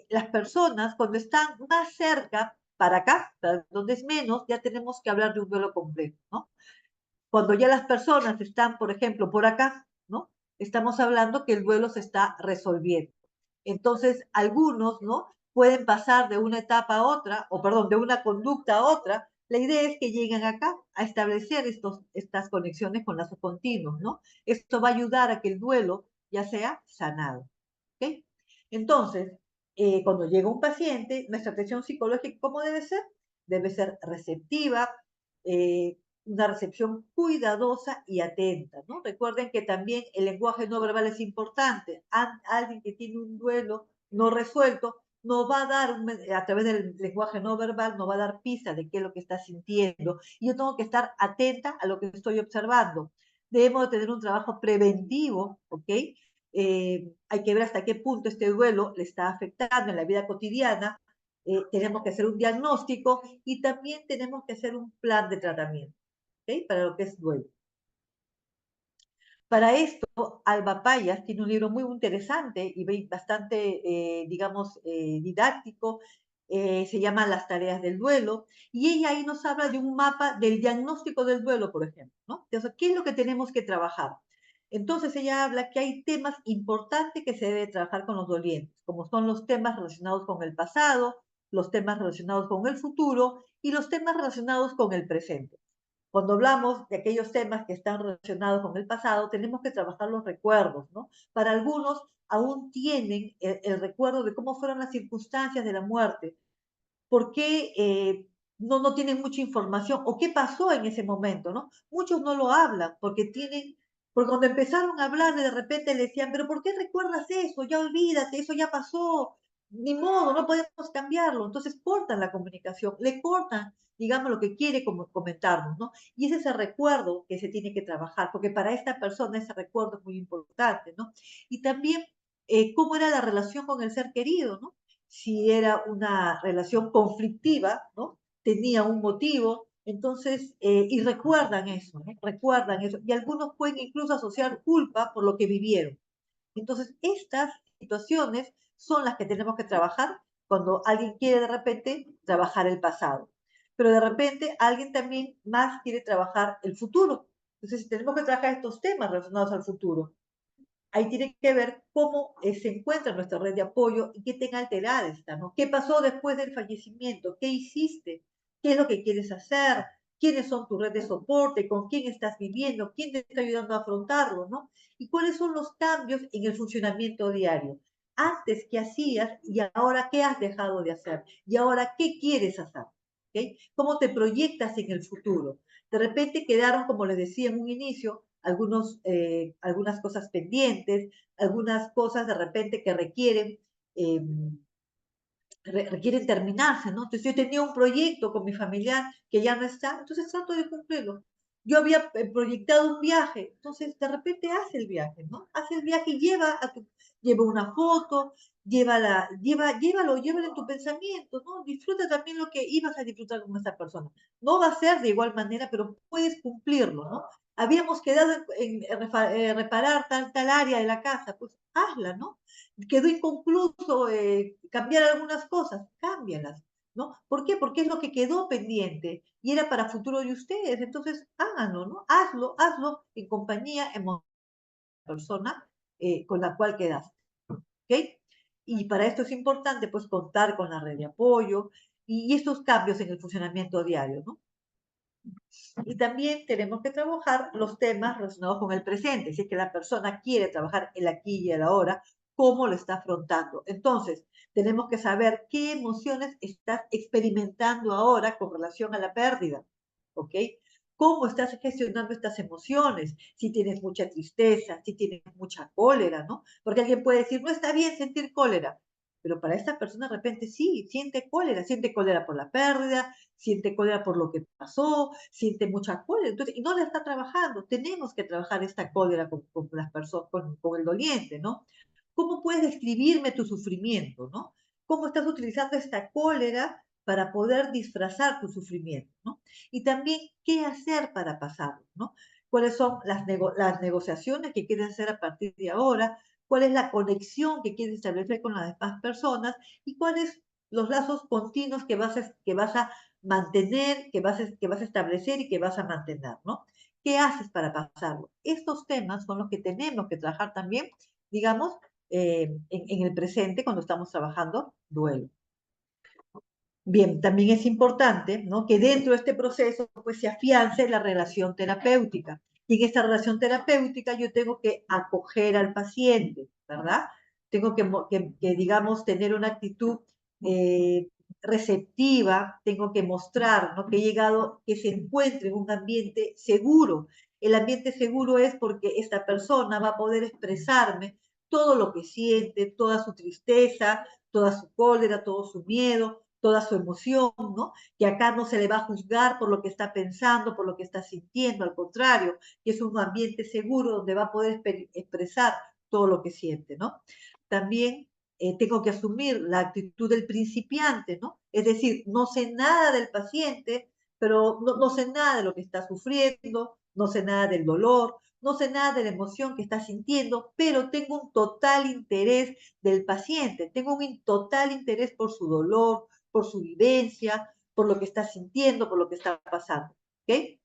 las personas cuando están más cerca, para acá, donde es menos, ya tenemos que hablar de un duelo complejo, ¿no? Cuando ya las personas están, por ejemplo, por acá, ¿no? Estamos hablando que el duelo se está resolviendo. Entonces, algunos, ¿no? Pueden pasar de una etapa a otra, o perdón, de una conducta a otra. La idea es que lleguen acá a establecer estas conexiones con lazos continuos, ¿no? Esto va a ayudar a que el duelo ya sea sanado, ¿ok? Entonces, cuando llega un paciente, nuestra atención psicológica, ¿cómo debe ser? Debe ser receptiva, eh, una recepción cuidadosa y atenta, ¿no? Recuerden que también el lenguaje no verbal es importante. Alguien que tiene un duelo no resuelto no va a dar, a través del lenguaje no verbal, no va a dar pista de qué es lo que está sintiendo. Y yo tengo que estar atenta a lo que estoy observando. Debemos tener un trabajo preventivo, ¿ok? Hay que ver hasta qué punto este duelo le está afectando en la vida cotidiana. Tenemos que hacer un diagnóstico y también tenemos que hacer un plan de tratamiento, ¿ok? Para lo que es duelo. Para esto, Alba Payas tiene un libro muy interesante y bastante, digamos, didáctico, se llama Las tareas del duelo, y ella ahí nos habla de un mapa del diagnóstico del duelo, por ejemplo, ¿no? Entonces, ¿qué es lo que tenemos que trabajar? Entonces, ella habla que hay temas importantes que se debe trabajar con los dolientes, como son los temas relacionados con el pasado, los temas relacionados con el futuro y los temas relacionados con el presente. Cuando hablamos de aquellos temas que están relacionados con el pasado, tenemos que trabajar los recuerdos, ¿no? Para algunos aún tienen el recuerdo de cómo fueron las circunstancias de la muerte, por qué no tienen mucha información o qué pasó en ese momento, ¿no? Muchos no lo hablan porque cuando empezaron a hablar de repente le decían, pero ¿por qué recuerdas eso? Ya olvídate, eso ya pasó, ni modo, no podemos cambiarlo. Entonces cortan la comunicación, le cortan, digamos, lo que quiere comentarnos, ¿no? Y ese es el recuerdo que se tiene que trabajar, porque para esta persona ese recuerdo es muy importante, ¿no? Y también cómo era la relación con el ser querido, ¿no? Si era una relación conflictiva, ¿no? Tenía un motivo, entonces, y recuerdan eso, ¿no? Recuerdan eso, y algunos pueden incluso asociar culpa por lo que vivieron. Entonces, estas situaciones son las que tenemos que trabajar cuando alguien quiere de repente trabajar el pasado. Pero de repente alguien también más quiere trabajar el futuro. Entonces, tenemos que trabajar estos temas relacionados al futuro. Ahí tiene que ver cómo se encuentra nuestra red de apoyo y qué tan alterada está, ¿no? ¿Qué pasó después del fallecimiento? ¿Qué hiciste? ¿Qué es lo que quieres hacer? ¿Quiénes son tu red de soporte? ¿Con quién estás viviendo? ¿Quién te está ayudando a afrontarlo, no? ¿Y cuáles son los cambios en el funcionamiento diario? Antes, ¿qué hacías? Y ahora, ¿qué has dejado de hacer? Y ahora, ¿qué quieres hacer? ¿Okay? ¿Cómo te proyectas en el futuro? De repente quedaron, como les decía en un inicio, algunas cosas pendientes, algunas cosas de repente que eh, requieren terminarse, ¿no? Entonces yo tenía un proyecto con mi familiar que ya no está, entonces trato de cumplirlo. Yo había proyectado un viaje, entonces de repente hace el viaje, ¿no? Hace el viaje y lleva una foto, llévalo en tu pensamiento, ¿no? Disfruta también lo que ibas a disfrutar con esa persona. No va a ser de igual manera, pero puedes cumplirlo, ¿no? Habíamos quedado reparar tal área de la casa, pues hazla, ¿no? Quedó inconcluso cambiar algunas cosas, cámbialas, ¿no? ¿Por qué? Porque es lo que quedó pendiente y era para futuro de ustedes, entonces háganlo, ¿no? Hazlo en compañía emocional de la persona con la cual quedaste, ¿ok? Y para esto es importante, pues, contar con la red de apoyo y estos cambios en el funcionamiento diario, ¿no? Y también tenemos que trabajar los temas relacionados con el presente, si es que la persona quiere trabajar el aquí y el ahora, cómo lo está afrontando. Entonces, tenemos que saber qué emociones estás experimentando ahora con relación a la pérdida, ¿ok? ¿Cómo estás gestionando estas emociones? Si tienes mucha tristeza, si tienes mucha cólera, ¿no? Porque alguien puede decir, no está bien sentir cólera, pero para esta persona de repente sí, siente cólera por la pérdida, siente cólera por lo que pasó, siente mucha cólera, entonces, y no la está trabajando. Tenemos que trabajar esta cólera con las personas, con el doliente, ¿no? ¿Cómo puedes describirme tu sufrimiento, no? ¿Cómo estás utilizando esta cólera para poder disfrazar tu sufrimiento, ¿no? Y también qué hacer para pasarlo, ¿no? ¿Cuáles son las negociaciones que quieres hacer a partir de ahora? ¿Cuál es la conexión que quieres establecer con las demás personas? ¿Y cuáles los lazos continuos que vas a mantener, que vas a establecer y que vas a mantener, ¿no? ¿Qué haces para pasarlo? Estos temas son los que tenemos que trabajar también, digamos, en el presente cuando estamos trabajando duelo. Bien, también es importante, ¿no?, que dentro de este proceso pues se afiance la relación terapéutica. Y en esta relación terapéutica yo tengo que acoger al paciente, ¿verdad? Tengo que, digamos, tener una actitud eh, receptiva, tengo que mostrar, ¿no?, que he llegado, que se encuentre en un ambiente seguro. El ambiente seguro es porque esta persona va a poder expresarme todo lo que siente, toda su tristeza, toda su cólera, todo su miedo, toda su emoción, ¿no? Que acá no se le va a juzgar por lo que está pensando, por lo que está sintiendo, al contrario, que es un ambiente seguro donde va a poder expresar todo lo que siente, ¿no? También tengo que asumir la actitud del principiante, ¿no? Es decir, no sé nada del paciente, pero no sé nada de lo que está sufriendo, no sé nada del dolor, no sé nada de la emoción que está sintiendo, pero tengo un total interés del paciente, tengo un total interés por su dolor, por su vivencia, por lo que está sintiendo, por lo que está pasando. ¿Ok?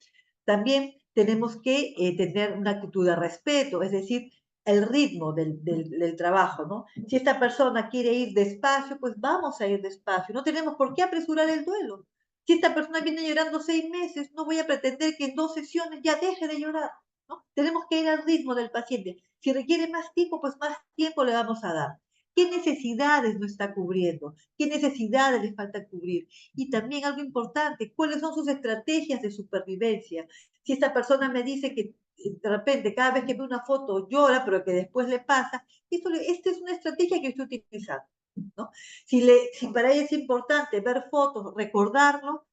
También tenemos que tener una actitud de respeto, es decir, el ritmo del trabajo, ¿no? Si esta persona quiere ir despacio, pues vamos a ir despacio. No tenemos por qué apresurar el duelo. Si esta persona viene llorando 6 meses, no voy a pretender que en 2 sesiones ya deje de llorar, ¿no? Tenemos que ir al ritmo del paciente. Si requiere más tiempo, pues más tiempo le vamos a dar. ¿Qué necesidades no está cubriendo? ¿Qué necesidades le falta cubrir? Y también algo importante, ¿cuáles son sus estrategias de supervivencia? Si esta persona me dice que de repente cada vez que ve una foto llora, pero que después le pasa, esta es una estrategia que estoy utilizando, ¿no? Si para ella es importante ver fotos, recordarlo,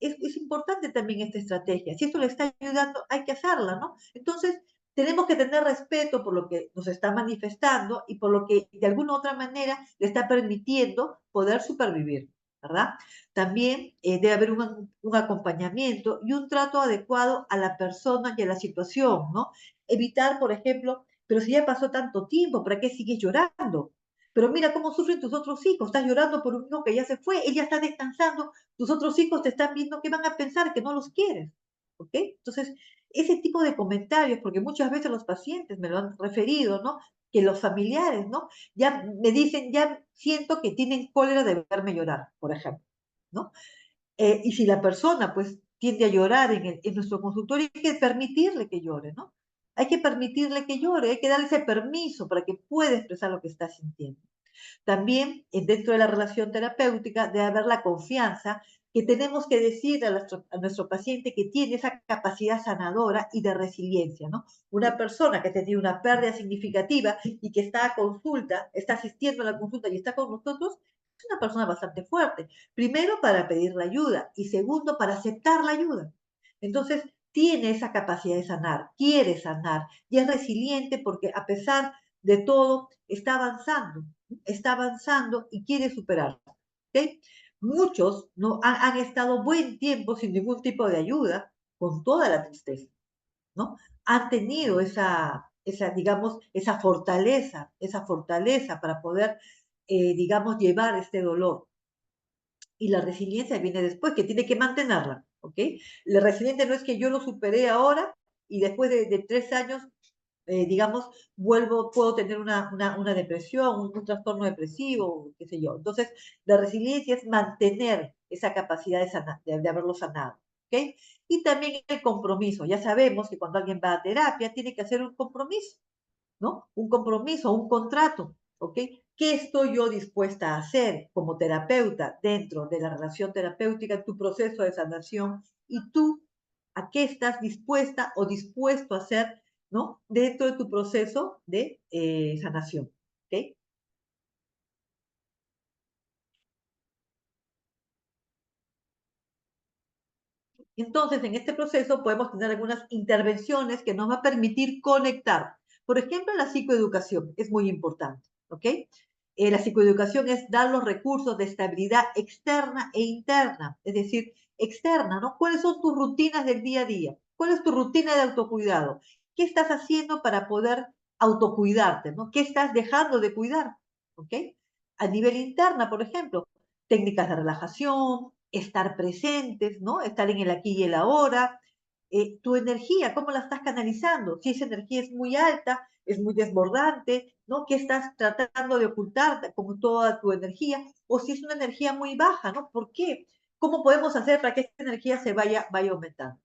es importante también esta estrategia. Si esto le está ayudando, hay que hacerla, ¿no? Entonces, tenemos que tener respeto por lo que nos está manifestando y por lo que de alguna u otra manera le está permitiendo poder supervivir, ¿verdad? También debe haber un acompañamiento y un trato adecuado a la persona y a la situación, ¿no? Evitar, por ejemplo, pero si ya pasó tanto tiempo, ¿para qué sigues llorando? Pero mira cómo sufren tus otros hijos, estás llorando por un hijo que ya se fue, él ya está descansando, tus otros hijos te están viendo que van a pensar que no los quieres, ¿ok? Entonces, ese tipo de comentarios, porque muchas veces los pacientes me lo han referido, ¿no? Que los familiares, ¿no? Ya me dicen, ya siento que tienen cólera de verme llorar, por ejemplo, ¿no? Y si la persona, pues, tiende a llorar en nuestro consultorio, hay que permitirle que llore, ¿no? Hay que permitirle que llore, hay que darle ese permiso para que pueda expresar lo que está sintiendo. También dentro de la relación terapéutica debe haber la confianza que tenemos que decir a nuestro paciente que tiene esa capacidad sanadora y de resiliencia, ¿no? Una persona que ha tenido una pérdida significativa y que está a consulta, está asistiendo a la consulta y está con nosotros, es una persona bastante fuerte. Primero, para pedir la ayuda y segundo, para aceptar la ayuda. Entonces, tiene esa capacidad de sanar, quiere sanar y es resiliente porque a pesar de todo está avanzando y quiere superarlo. ¿Okay? Muchos no han estado buen tiempo sin ningún tipo de ayuda, con toda la tristeza, ¿no? Han tenido digamos, esa fortaleza para poder, digamos, llevar este dolor. Y la resiliencia viene después, que tiene que mantenerla, ¿ok? La resiliente no es que yo lo superé ahora y después de 3 años digamos, puedo tener una depresión, un trastorno depresivo, qué sé yo. Entonces, la resiliencia es mantener esa capacidad de haberlo sanado. ¿Ok? Y también el compromiso. Ya sabemos que cuando alguien va a terapia, tiene que hacer un compromiso, ¿no? Un compromiso, un contrato. ¿Ok? ¿Qué estoy yo dispuesta a hacer como terapeuta dentro de la relación terapéutica en tu proceso de sanación? Y tú, ¿a qué estás dispuesta o dispuesto a hacer, ¿no? Dentro de tu proceso de sanación. ¿Ok? Entonces, en este proceso podemos tener algunas intervenciones que nos va a permitir conectar. Por ejemplo, la psicoeducación es muy importante. ¿Ok? La psicoeducación es dar los recursos de estabilidad externa e interna, es decir, externa, ¿no? ¿Cuáles son tus rutinas del día a día? ¿Cuál es tu rutina de autocuidado? ¿Qué estás haciendo para poder autocuidarte, ¿no? ¿Qué estás dejando de cuidar? ¿Ok? A nivel interna, por ejemplo, técnicas de relajación, estar presentes, ¿no? Estar en el aquí y el ahora. Tu energía, ¿cómo la estás canalizando? Si esa energía es muy alta, es muy desbordante, ¿no? ¿Qué estás tratando de ocultar con toda tu energía? O si es una energía muy baja, ¿no? ¿Por qué? ¿Cómo podemos hacer para que esta energía vaya aumentando?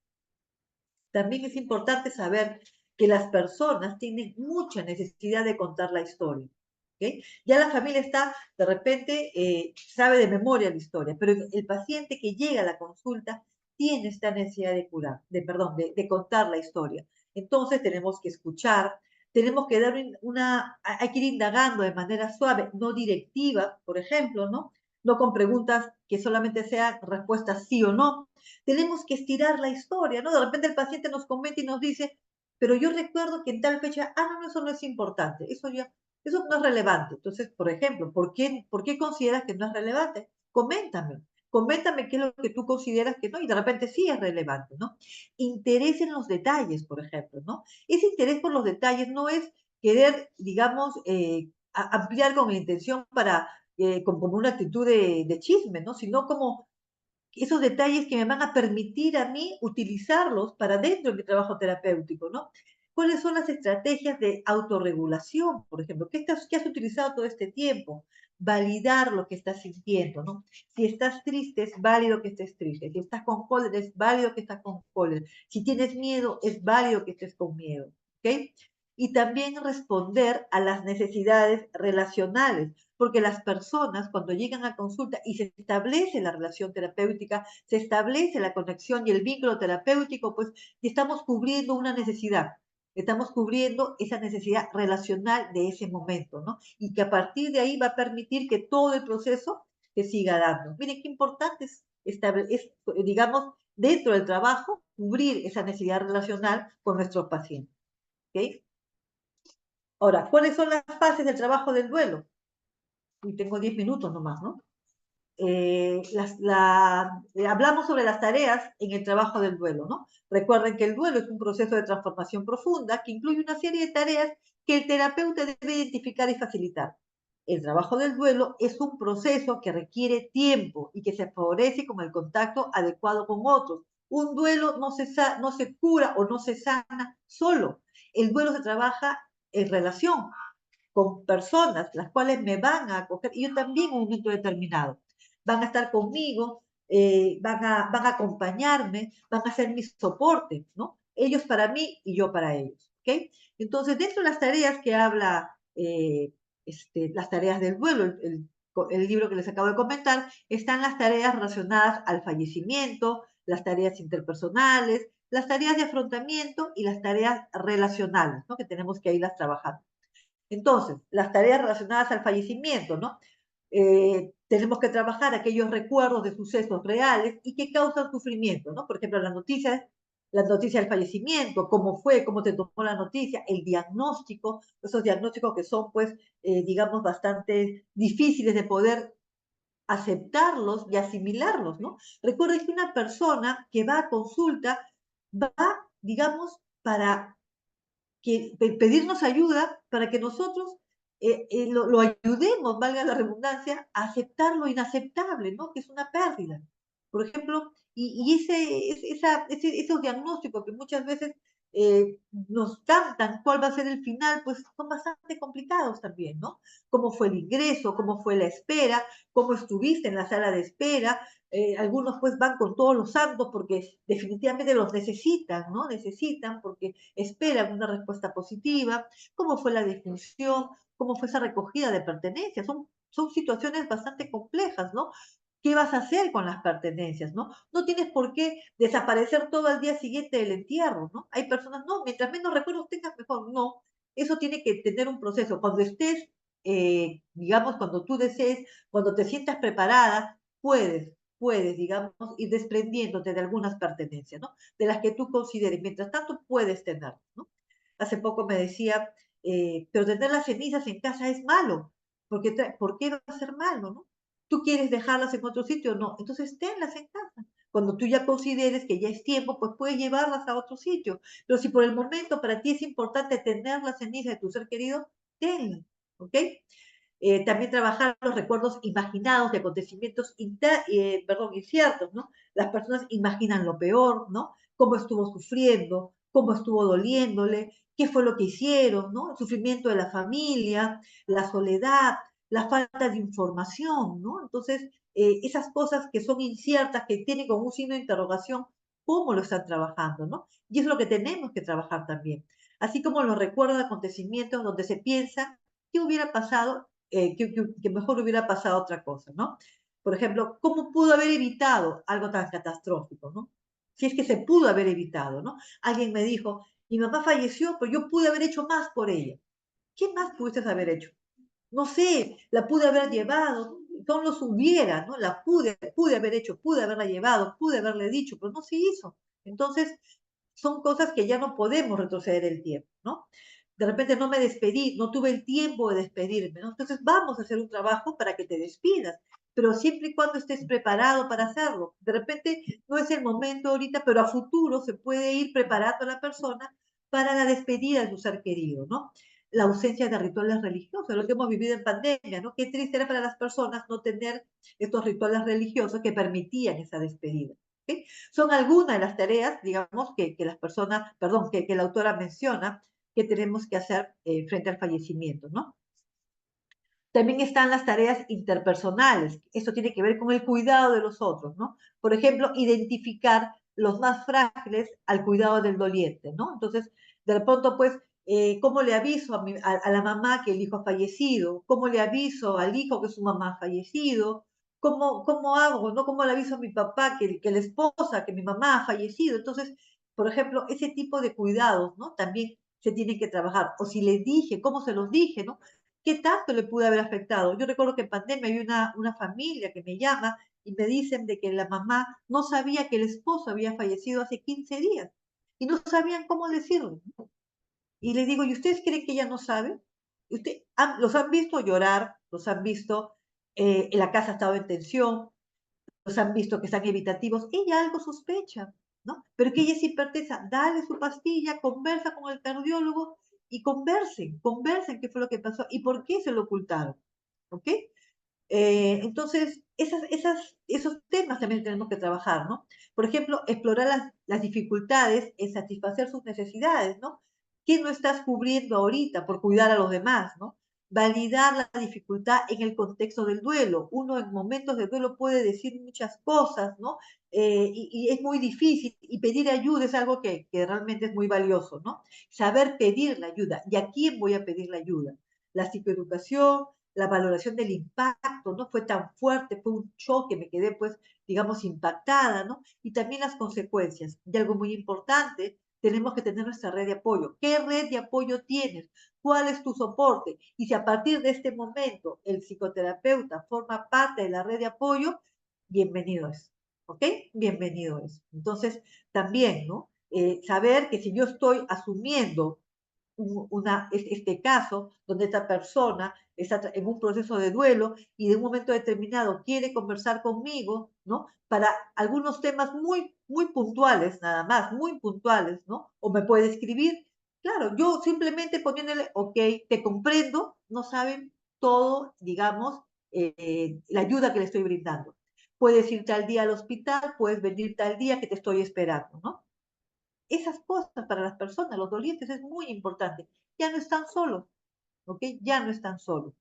También es importante saber que las personas tienen mucha necesidad de contar la historia. ¿Okay? Ya la familia está, de repente, sabe de memoria la historia, pero el paciente que llega a la consulta tiene esta necesidad de curar, de contar la historia. Entonces tenemos que escuchar, tenemos que dar hay que ir indagando de manera suave, no directiva, por ejemplo, ¿no? No con preguntas que solamente sean respuestas sí o no, tenemos que estirar la historia, ¿no? De repente el paciente nos comenta y nos dice, pero yo recuerdo que en tal fecha, no, eso no es importante, eso no es relevante. Entonces, por ejemplo, por qué consideras que no es relevante? Coméntame qué es lo que tú consideras que no, y de repente sí es relevante, ¿no? Interés en los detalles, por ejemplo, ¿no? Ese interés por los detalles no es querer, digamos, ampliar con la intención como una actitud de chisme, ¿no? Sino como esos detalles que me van a permitir a mí utilizarlos para dentro de mi trabajo terapéutico, ¿no? ¿Cuáles son las estrategias de autorregulación, por ejemplo? ¿Qué has utilizado todo este tiempo? Validar lo que estás sintiendo, ¿no? Si estás triste, es válido que estés triste. Si estás con cólera, es válido que estás con cólera. Si tienes miedo, es válido que estés con miedo, ¿ok? Y también responder a las necesidades relacionales, porque las personas cuando llegan a consulta y se establece la relación terapéutica, se establece la conexión y el vínculo terapéutico, pues estamos cubriendo una necesidad, estamos cubriendo esa necesidad relacional de ese momento, ¿no? Y que a partir de ahí va a permitir que todo el proceso se siga dando. Miren qué importante digamos, dentro del trabajo, cubrir esa necesidad relacional con nuestros pacientes. ¿Ok? Ahora, ¿cuáles son las fases del trabajo del duelo? Y tengo 10 minutos nomás, ¿no? Hablamos sobre las tareas en el trabajo del duelo, ¿no? Recuerden que el duelo es un proceso de transformación profunda que incluye una serie de tareas que el terapeuta debe identificar y facilitar. El trabajo del duelo es un proceso que requiere tiempo y que se favorece con el contacto adecuado con otros. Un duelo no se cura o no se sana solo. El duelo se trabaja en relación con personas las cuales me van a acoger y yo también en un momento determinado. Van a estar conmigo, van a acompañarme, van a ser mi soporte, ¿no? Ellos para mí y yo para ellos, ¿ok? Entonces, dentro de las tareas que habla, las tareas del duelo, el libro que les acabo de comentar, están las tareas relacionadas al fallecimiento, las tareas interpersonales, las tareas de afrontamiento y las tareas relacionales, ¿no? Que tenemos que irlas trabajando. Entonces, las tareas relacionadas al fallecimiento, ¿no? Tenemos que trabajar aquellos recuerdos de sucesos reales y que causan sufrimiento, ¿no? Por ejemplo, la noticia del fallecimiento, cómo fue, cómo te tomó la noticia, el diagnóstico, esos diagnósticos que son, pues, digamos, bastante difíciles de poder aceptarlos y asimilarlos, ¿no? Recuerden que una persona que va a consulta va, digamos, para pedirnos ayuda para que nosotros lo ayudemos, valga la redundancia, a aceptar lo inaceptable, ¿no? Que es una pérdida. Por ejemplo, esos diagnósticos que muchas veces nos cantan cuál va a ser el final, pues son bastante complicados también, ¿no? Cómo fue el ingreso, cómo fue la espera, cómo estuviste en la sala de espera. Algunos pues van con todos los santos porque definitivamente los necesitan, ¿no? Necesitan porque esperan una respuesta positiva, cómo fue la disfunción, cómo fue esa recogida de pertenencias. Son situaciones bastante complejas, ¿no? ¿Qué vas a hacer con las pertenencias, no? No tienes por qué desaparecer todo al día siguiente del entierro, ¿no? Hay personas, no, mientras menos recuerdos tengas, mejor. No, eso tiene que tener un proceso. Cuando estés, digamos, cuando tú desees, cuando te sientas preparada, puedes, digamos, ir desprendiéndote de algunas pertenencias, ¿no? De las que tú consideres. Mientras tanto, puedes tener, ¿no? Hace poco me decía, pero tener las cenizas en casa es malo. porque ¿por qué va a ser malo, no? ¿Tú quieres dejarlas en otro sitio? No, entonces tenlas en casa. Cuando tú ya consideres que ya es tiempo, pues puedes llevarlas a otro sitio. Pero si por el momento para ti es importante tener la ceniza de tu ser querido, tenla, ¿ok? También trabajar los recuerdos imaginados de acontecimientos inciertos, ¿no? Las personas imaginan lo peor, ¿no? Cómo estuvo sufriendo, cómo estuvo doliéndole, qué fue lo que hicieron, ¿no? El sufrimiento de la familia, la soledad, la falta de información, ¿no? Entonces, esas cosas que son inciertas, que tienen como un signo de interrogación, ¿cómo lo están trabajando, no? Y es lo que tenemos que trabajar también. Así como los recuerdos de acontecimientos donde se piensa qué hubiera pasado que mejor hubiera pasado otra cosa, ¿no? Por ejemplo, ¿cómo pudo haber evitado algo tan catastrófico, ¿no? Si es que se pudo haber evitado, ¿no? Alguien me dijo, mi mamá falleció, pero yo pude haber hecho más por ella. ¿Qué más pudiste haber hecho? No sé, la pude haber llevado, son los hubiera, ¿no? Pude haber hecho, pude haberla llevado, pude haberle dicho, pero no se hizo. Entonces, son cosas que ya no podemos retroceder el tiempo, ¿no? De repente no me despedí, no tuve el tiempo de despedirme, ¿no? Entonces vamos a hacer un trabajo para que te despidas, pero siempre y cuando estés preparado para hacerlo. De repente no es el momento ahorita, pero a futuro se puede ir preparando a la persona para la despedida de su ser querido, ¿no? La ausencia de rituales religiosos, lo que hemos vivido en pandemia, ¿no? Qué triste era para las personas no tener estos rituales religiosos que permitían esa despedida. ¿Sí? Son algunas de las tareas, digamos, que las personas, perdón, que la autora menciona que tenemos que hacer frente al fallecimiento, ¿no? También están las tareas interpersonales. Esto tiene que ver con el cuidado de los otros, ¿no? Por ejemplo, identificar los más frágiles al cuidado del doliente, ¿no? Entonces, de pronto, pues, ¿cómo le aviso a la mamá que el hijo ha fallecido? ¿Cómo le aviso al hijo que su mamá ha fallecido? ¿Cómo hago, no? ¿Cómo le aviso a mi papá que la esposa, que mi mamá ha fallecido? Entonces, por ejemplo, ese tipo de cuidados, ¿no? También se tienen que trabajar. O si les dije, ¿cómo se los dije, no? ¿Qué tanto le pude haber afectado? Yo recuerdo que en pandemia había una familia que me llama y me dicen de que la mamá no sabía que el esposo había fallecido hace 15 días y no sabían cómo decirle. Y le digo, ¿y ustedes creen que ella no sabe? Los han visto llorar, los han visto, la casa ha estado en tensión, los han visto que están evitativos, ella algo sospecha, ¿no? Pero que ella es hipertensa, dale su pastilla, conversa con el cardiólogo y conversen qué fue lo que pasó y por qué se lo ocultaron, ¿ok? Entonces, esos temas también tenemos que trabajar, ¿no? Por ejemplo, explorar las dificultades en satisfacer sus necesidades, ¿no? ¿Qué no estás cubriendo ahorita por cuidar a los demás, ¿no? Validar la dificultad en el contexto del duelo. Uno en momentos de duelo puede decir muchas cosas, ¿no? Y es muy difícil, y pedir ayuda es algo que realmente es muy valioso, ¿no? Saber pedir la ayuda. ¿Y a quién voy a pedir la ayuda? La psicoeducación, la valoración del impacto, ¿no? Fue tan fuerte, fue un choque, me quedé pues, digamos, impactada, ¿no? Y también las consecuencias. Y algo muy importante, tenemos que tener nuestra red de apoyo. ¿Qué red de apoyo tienes? ¿Cuál es tu soporte? Y si a partir de este momento el psicoterapeuta forma parte de la red de apoyo, bienvenido es, ¿ok? Bienvenido es. Entonces, también, ¿no? Saber que si yo estoy asumiendo este caso donde esta persona está en un proceso de duelo y de un momento determinado quiere conversar conmigo, ¿no? Para algunos temas muy puntuales, nada más, muy puntuales, ¿no? O me puede escribir. Claro, yo simplemente poniéndole, ok, te comprendo, no saben todo, digamos, la ayuda que le estoy brindando. Puedes ir tal día al hospital, puedes venir tal día que te estoy esperando, ¿no? Esas cosas para las personas, los dolientes, es muy importante. Ya no están solos, ¿ok? Ya no están solos.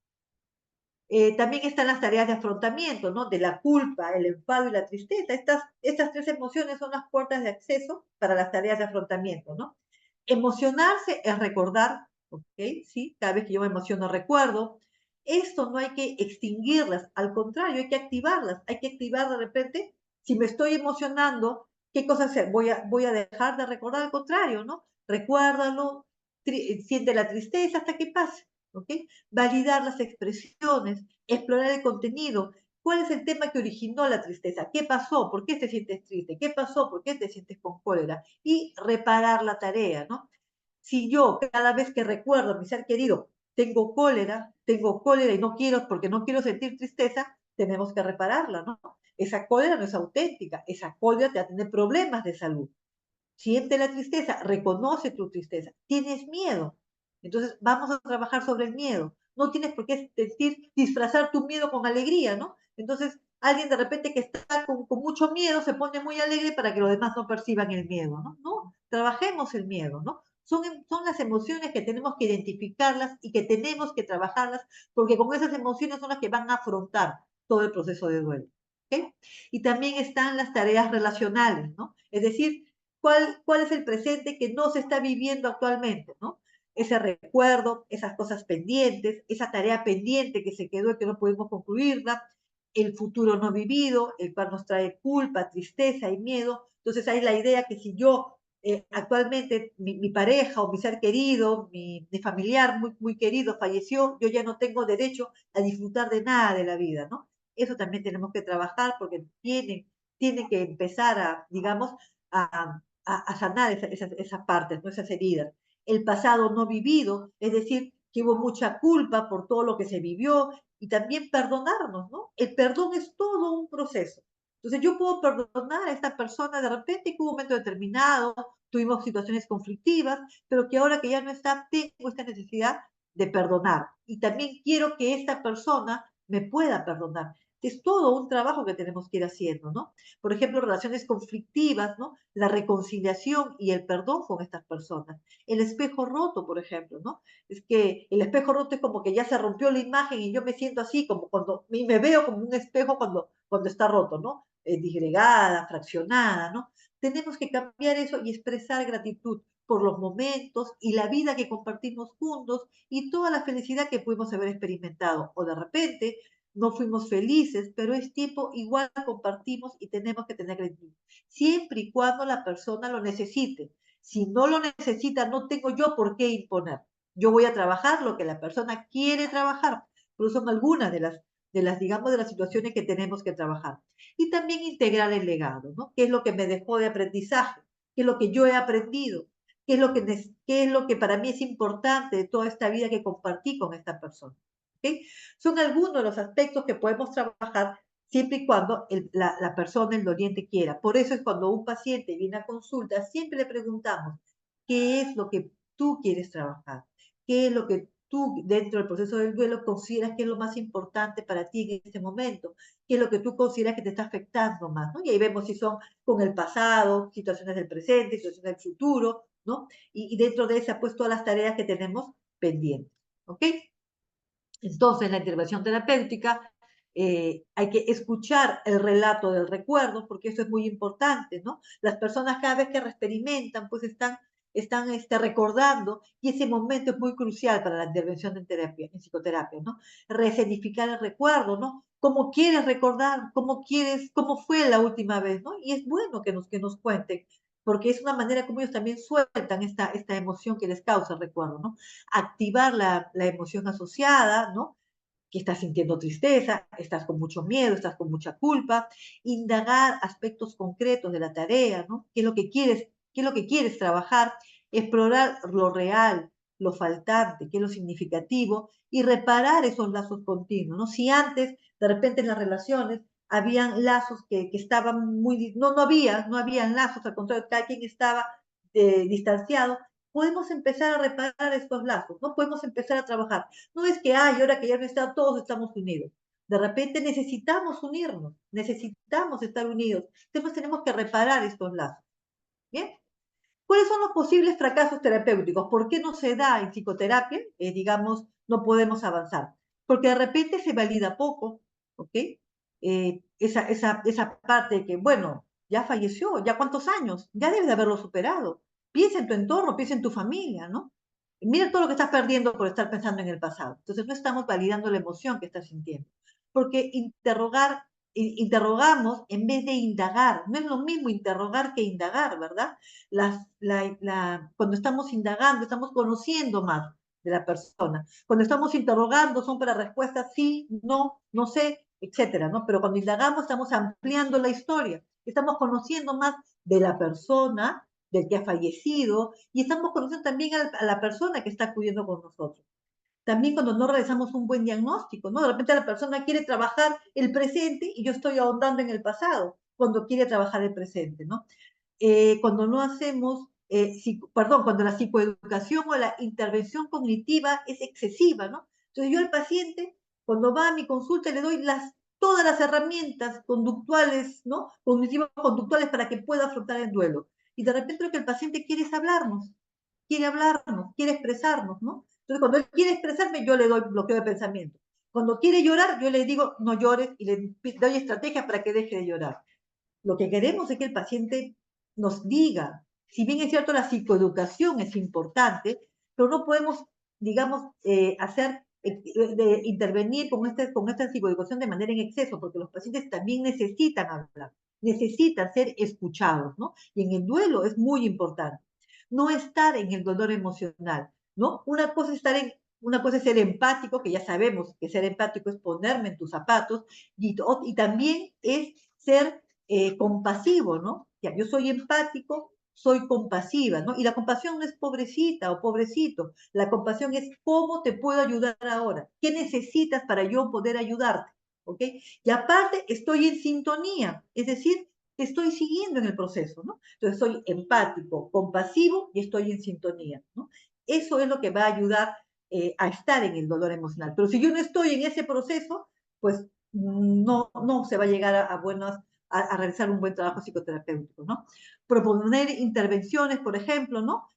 También están las tareas de afrontamiento, ¿no? De la culpa, el enfado y la tristeza. Estas tres emociones son las puertas de acceso para las tareas de afrontamiento, ¿no? Emocionarse es recordar, ¿ok? Sí, cada vez que yo me emociono recuerdo. Esto no hay que extinguirlas, al contrario, hay que activarlas. Hay que activar de repente, si me estoy emocionando, ¿qué cosa hacer? Voy a dejar de recordar, al contrario, ¿no? Recuérdalo, siente la tristeza hasta que pase, ¿ok? Validar las expresiones, explorar el contenido. ¿Cuál es el tema que originó la tristeza? ¿Qué pasó? ¿Por qué te sientes triste? ¿Qué pasó? ¿Por qué te sientes con cólera? Y reparar la tarea, ¿no? Si yo cada vez que recuerdo a mi ser querido tengo cólera y no quiero, porque no quiero sentir tristeza, tenemos que repararla, ¿no? Esa cólera no es auténtica, esa cólera te va a tener problemas de salud. Siente la tristeza, reconoce tu tristeza. Tienes miedo. Entonces vamos a trabajar sobre el miedo. No tienes por qué decir, disfrazar tu miedo con alegría, ¿no? Entonces alguien de repente que está con mucho miedo se pone muy alegre para que los demás no perciban el miedo, ¿no? No, trabajemos el miedo, ¿no? Son las emociones que tenemos que identificarlas y que tenemos que trabajarlas porque con esas emociones son las que van a afrontar todo el proceso de duelo. ¿Okay? Y también están las tareas relacionales, ¿no? Es decir, cuál es el presente que no se está viviendo actualmente, ¿no? Ese recuerdo, esas cosas pendientes, esa tarea pendiente que se quedó y que no pudimos concluirla, el futuro no vivido, el cual nos trae culpa, tristeza y miedo. Entonces hay la idea que si yo actualmente mi pareja o mi ser querido, mi familiar muy querido falleció, yo ya no tengo derecho a disfrutar de nada de la vida, ¿no? Eso también tenemos que trabajar porque tiene que empezar a, digamos, a sanar esas partes, ¿no? Esas heridas. El pasado no vivido, es decir, que hubo mucha culpa por todo lo que se vivió y también perdonarnos, ¿no? El perdón es todo un proceso. Entonces yo puedo perdonar a esta persona de repente que hubo un momento determinado, tuvimos situaciones conflictivas, pero que ahora que ya no está, tengo esta necesidad de perdonar. Y también quiero que esta persona me pueda perdonar. Es todo un trabajo que tenemos que ir haciendo, ¿no? Por ejemplo, relaciones conflictivas, ¿no? La reconciliación y el perdón con estas personas. El espejo roto, por ejemplo, ¿no? Es que el espejo roto es como que ya se rompió la imagen y yo me siento así, como cuando, y me veo como un espejo cuando está roto, ¿no? Disgregada, fraccionada, ¿no? Tenemos que cambiar eso y expresar gratitud por los momentos y la vida que compartimos juntos y toda la felicidad que pudimos haber experimentado. O de repente no fuimos felices, pero es tiempo, igual compartimos y tenemos que tener gratitud, siempre y cuando la persona lo necesite. Si no lo necesita, no tengo yo por qué imponer. Yo voy a trabajar lo que la persona quiere trabajar, pero son algunas digamos, de las situaciones que tenemos que trabajar. Y también integrar el legado, ¿no? ¿Qué es lo que me dejó de aprendizaje? ¿Qué es lo que yo he aprendido? ¿Qué es lo que para mí es importante de toda esta vida que compartí con esta persona? ¿Okay? Son algunos de los aspectos que podemos trabajar siempre y cuando la persona, el doliente quiera. Por eso es cuando un paciente viene a consulta, siempre le preguntamos, ¿qué es lo que tú quieres trabajar? ¿Qué es lo que tú dentro del proceso del duelo consideras que es lo más importante para ti en este momento? ¿Qué es lo que tú consideras que te está afectando más? ¿No? Y ahí vemos si son con el pasado, situaciones del presente, situaciones del futuro, ¿no? Y dentro de esa, pues todas las tareas que tenemos pendientes. ¿Ok? Entonces, la intervención terapéutica, hay que escuchar el relato del recuerdo, porque eso es muy importante, ¿no? Las personas cada vez que experimentan, pues están recordando, y ese momento es muy crucial para la intervención en terapia, en psicoterapia, ¿no? Resenificar el recuerdo, ¿no? ¿Cómo quieres recordar? ¿Cómo fue la última vez, ¿no? Y es bueno que nos cuenten, porque es una manera como ellos también sueltan esta emoción que les causa el recuerdo, ¿no? Activar la emoción asociada, ¿no? Que estás sintiendo tristeza, estás con mucho miedo, estás con mucha culpa, indagar aspectos concretos de la tarea, ¿no? ¿Qué es lo que quieres trabajar? Explorar lo real, lo faltante, qué es lo significativo y reparar esos lazos continuos, ¿no? Si antes, de repente en las relaciones, habían lazos que estaban no habían lazos, al contrario, cada quien estaba distanciado, podemos empezar a reparar estos lazos, ¿no? Podemos empezar a trabajar. No es que, ay, ahora que ya no está, todos estamos unidos. De repente necesitamos unirnos, necesitamos estar unidos. Entonces tenemos que reparar estos lazos. ¿Bien? ¿Cuáles son los posibles fracasos terapéuticos? ¿Por qué no se da en psicoterapia? Digamos, no podemos avanzar. Porque de repente se valida poco, ¿ok? Esa parte de que, bueno, ya falleció, ya cuántos años, ya debes de haberlo superado. Piensa en tu entorno, piensa en tu familia, ¿no? Mira todo lo que estás perdiendo por estar pensando en el pasado. Entonces no estamos validando la emoción que estás sintiendo. Porque interrogamos en vez de indagar. No es lo mismo interrogar que indagar, ¿verdad? Cuando estamos indagando, estamos conociendo más de la persona. Cuando estamos interrogando, son para respuestas sí, no, no sé, etcétera, ¿no? Pero cuando indagamos, estamos ampliando la historia, estamos conociendo más de la persona, del que ha fallecido, y estamos conociendo también a la persona que está acudiendo con nosotros. También cuando no realizamos un buen diagnóstico, ¿no? De repente la persona quiere trabajar el presente y yo estoy ahondando en el pasado cuando quiere trabajar el presente, ¿no? Cuando no hacemos, perdón, cuando la psicoeducación o la intervención cognitiva es excesiva, ¿no? Entonces yo al paciente, cuando va a mi consulta, le doy todas las herramientas conductuales, ¿no? Cognitivas conductuales para que pueda afrontar el duelo. Y de repente lo que el paciente quiere es hablarnos, quiere expresarnos, ¿no? Entonces cuando él quiere expresarme, yo le doy bloqueo de pensamiento. Cuando quiere llorar, yo le digo, no llores, y le doy estrategias para que deje de llorar. Lo que queremos es que el paciente nos diga, si bien es cierto la psicoeducación es importante, pero no podemos, digamos, intervenir con esta psicoeducación de manera en exceso, porque los pacientes también necesitan hablar, necesitan ser escuchados, ¿no? Y en el duelo es muy importante. No estar en el dolor emocional, ¿no? Una cosa es ser empático, que ya sabemos que ser empático es ponerme en tus zapatos, y también es ser compasivo, ¿no? Ya, yo soy empático, soy compasiva, ¿no? Y la compasión no es pobrecita o pobrecito, la compasión es cómo te puedo ayudar ahora, qué necesitas para yo poder ayudarte, ¿ok? Y aparte estoy en sintonía, es decir, estoy siguiendo en el proceso, ¿no? Entonces soy empático, compasivo y estoy en sintonía, ¿no? Eso es lo que va a ayudar a estar en el dolor emocional. Pero si yo no estoy en ese proceso, pues no se va a llegar a realizar un buen trabajo psicoterapéutico, ¿no? Proponer intervenciones, por ejemplo, ¿no?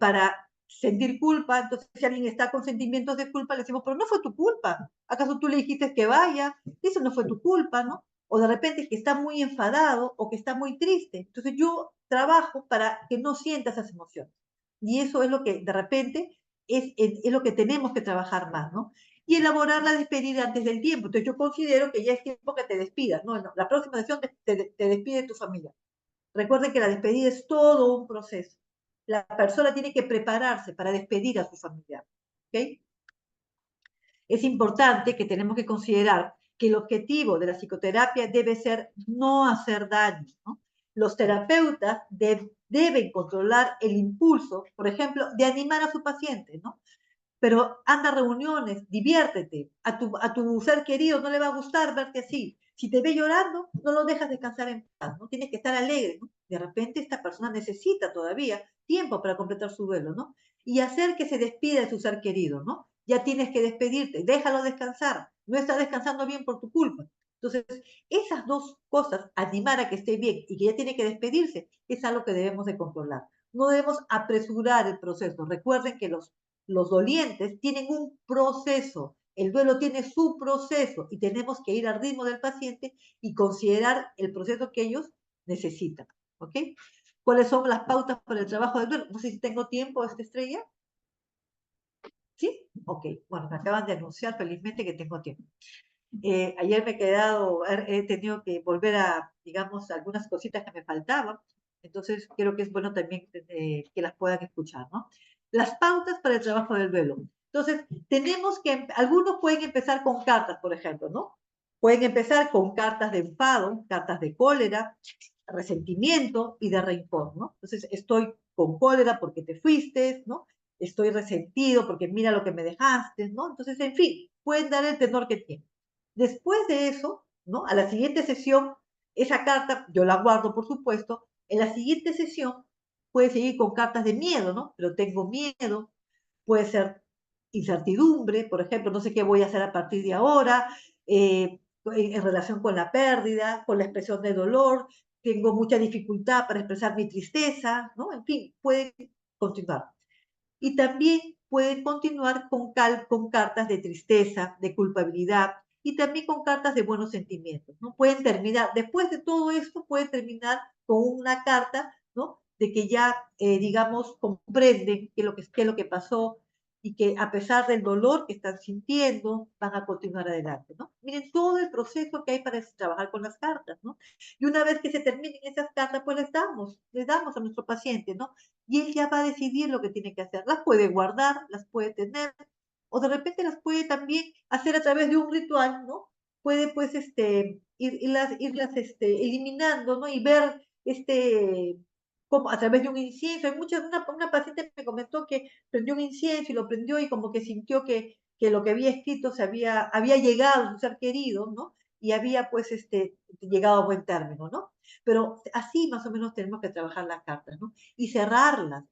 Para sentir culpa, entonces si alguien está con sentimientos de culpa, le decimos, pero no fue tu culpa, ¿acaso tú le dijiste que vaya? Eso no fue tu culpa, ¿no? O de repente que está muy enfadado o que está muy triste. Entonces yo trabajo para que no sienta esas emociones. Y eso es lo que de repente es lo que tenemos que trabajar más, ¿no? Y elaborar la despedida antes del tiempo. Entonces yo considero que ya es tiempo que te despidas. No, no, la próxima sesión te despide tu familia. Recuerden que la despedida es todo un proceso. La persona tiene que prepararse para despedir a su familiar. ¿Ok? Es importante que tenemos que considerar que el objetivo de la psicoterapia debe ser no hacer daño, ¿no? Los terapeutas deben controlar el impulso, por ejemplo, de animar a su paciente, ¿no? Pero anda a reuniones, diviértete. A tu ser querido no le va a gustar verte así. Si te ve llorando, no lo dejas descansar en paz, ¿no? Tienes que estar alegre, ¿no? De repente esta persona necesita todavía tiempo para completar su duelo, ¿no? Y hacer que se despida de su ser querido, ¿no? Ya tienes que despedirte, déjalo descansar, no está descansando bien por tu culpa. Entonces, esas dos cosas, animar a que esté bien y que ya tiene que despedirse, es algo que debemos de controlar. No debemos apresurar el proceso. Recuerden que los dolientes tienen un proceso, el duelo tiene su proceso y tenemos que ir al ritmo del paciente y considerar el proceso que ellos necesitan. ¿Ok? ¿Cuáles son las pautas para el trabajo del duelo? No sé si tengo tiempo, esta estrella. ¿Sí? Ok. Bueno, me acaban de anunciar felizmente que tengo tiempo. Ayer me he quedado, he tenido que volver a, digamos, algunas cositas que me faltaban. Entonces, creo que es bueno también que las puedan escuchar, ¿no? Las pautas para el trabajo del duelo. Entonces, algunos pueden empezar con cartas, por ejemplo, ¿no? Pueden empezar con cartas de enfado, cartas de cólera, resentimiento y de rencor, ¿no? Entonces, estoy con cólera porque te fuiste, ¿no? Estoy resentido porque mira lo que me dejaste, ¿no? Entonces, en fin, pueden dar el tenor que tienen. Después de eso, ¿no? A la siguiente sesión, esa carta yo la guardo, por supuesto. En la siguiente sesión puede seguir con cartas de miedo, ¿no? Pero tengo miedo, puede ser incertidumbre, por ejemplo, no sé qué voy a hacer a partir de ahora, en relación con la pérdida, con la expresión de dolor, tengo mucha dificultad para expresar mi tristeza, ¿no? En fin, pueden continuar. Y también pueden continuar con cartas de tristeza, de culpabilidad y también con cartas de buenos sentimientos, ¿no? Pueden terminar, después de todo esto, pueden terminar con una carta, ¿no? De que ya, digamos, comprenden qué es lo que pasó y que a pesar del dolor que están sintiendo, van a continuar adelante, ¿no? Miren todo el proceso que hay para trabajar con las cartas, ¿no? Y una vez que se terminen esas cartas, pues les damos a nuestro paciente, ¿no? Y él ya va a decidir lo que tiene que hacer. Las puede guardar, las puede tener, o de repente las puede también hacer a través de un ritual, ¿no? Puede, pues, irlas eliminando, ¿no? Y ver, como a través de un incienso. Una paciente me comentó que prendió un incienso y lo prendió y como que sintió que que lo que había escrito había llegado a su ser querido, ¿no? Y había pues llegado a buen término, ¿no? Pero así más o menos tenemos que trabajar las cartas, ¿no? Y cerrarlas,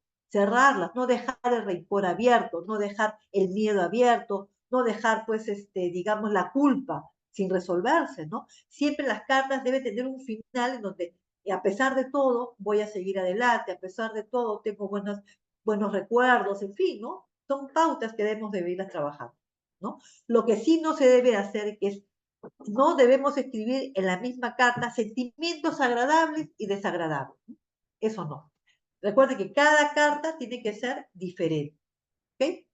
no dejar el rencor abierto, no dejar el miedo abierto, no dejar pues digamos la culpa sin resolverse, ¿no? Siempre las cartas deben tener un final en donde a pesar de todo voy a seguir adelante, a pesar de todo tengo buenos recuerdos, en fin, ¿no? Son pautas que debemos de irlas trabajando, ¿no? Lo que sí no se debe hacer es no debemos escribir en la misma carta sentimientos agradables y desagradables. ¿No? Eso no. Recuerde que cada carta tiene que ser diferente. ¿Ok?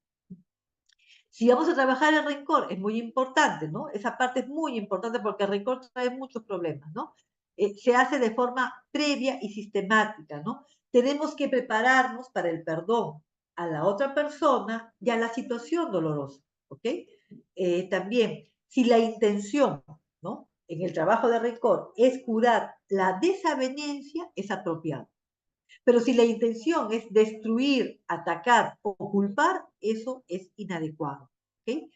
Si vamos a trabajar el rencor, es muy importante, ¿no? Esa parte es muy importante porque el rencor trae muchos problemas, ¿no? Se hace de forma previa y sistemática, ¿no? Tenemos que prepararnos para el perdón a la otra persona y a la situación dolorosa, ¿ok? También, si la intención, ¿no? En el trabajo de rencor es curar la desavenencia, es apropiado. Pero si la intención es destruir, atacar o culpar, eso es inadecuado. ¿Ok?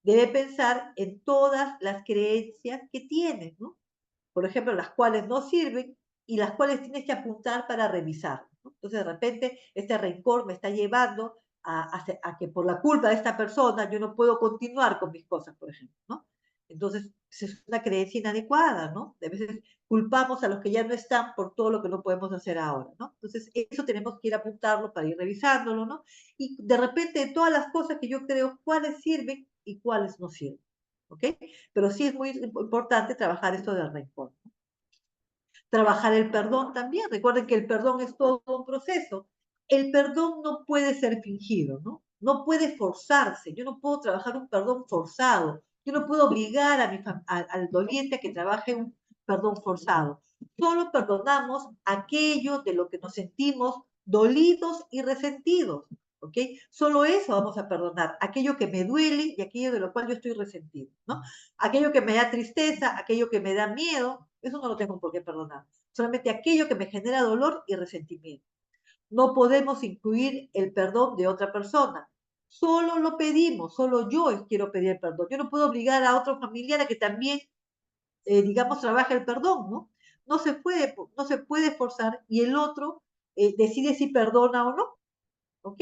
Debe pensar en todas las creencias que tienes, ¿no? Por ejemplo, las cuales no sirven y las cuales tienes que apuntar para revisar, ¿no? Entonces, de repente, este rencor me está llevando a que por la culpa de esta persona yo no puedo continuar con mis cosas, por ejemplo, ¿no? Entonces, es una creencia inadecuada, ¿no? De veces culpamos a los que ya no están por todo lo que no podemos hacer ahora, ¿no? Entonces, eso tenemos que ir a apuntarlo para ir revisándolo, ¿no? Y de repente, de todas las cosas que yo creo, cuáles sirven y cuáles no sirven, ¿ok? Pero sí es muy importante trabajar esto del rencor. Trabajar el perdón también. Recuerden que el perdón es todo un proceso. El perdón no puede ser fingido, ¿no? No puede forzarse. Yo no puedo trabajar un perdón forzado. Yo no puedo obligar al doliente a que trabaje un perdón forzado. Solo perdonamos aquello de lo que nos sentimos dolidos y resentidos. ¿Ok? Solo eso vamos a perdonar, aquello que me duele y aquello de lo cual yo estoy resentido, ¿no? Aquello que me da tristeza, aquello que me da miedo, eso no lo tengo por qué perdonar. Solamente aquello que me genera dolor y resentimiento. No podemos incluir el perdón de otra persona. Solo lo pedimos, solo yo quiero pedir perdón. Yo no puedo obligar a otro familiar a que también, digamos, trabaje el perdón, ¿no? No se puede forzar y el otro decide si perdona o no. ¿Ok?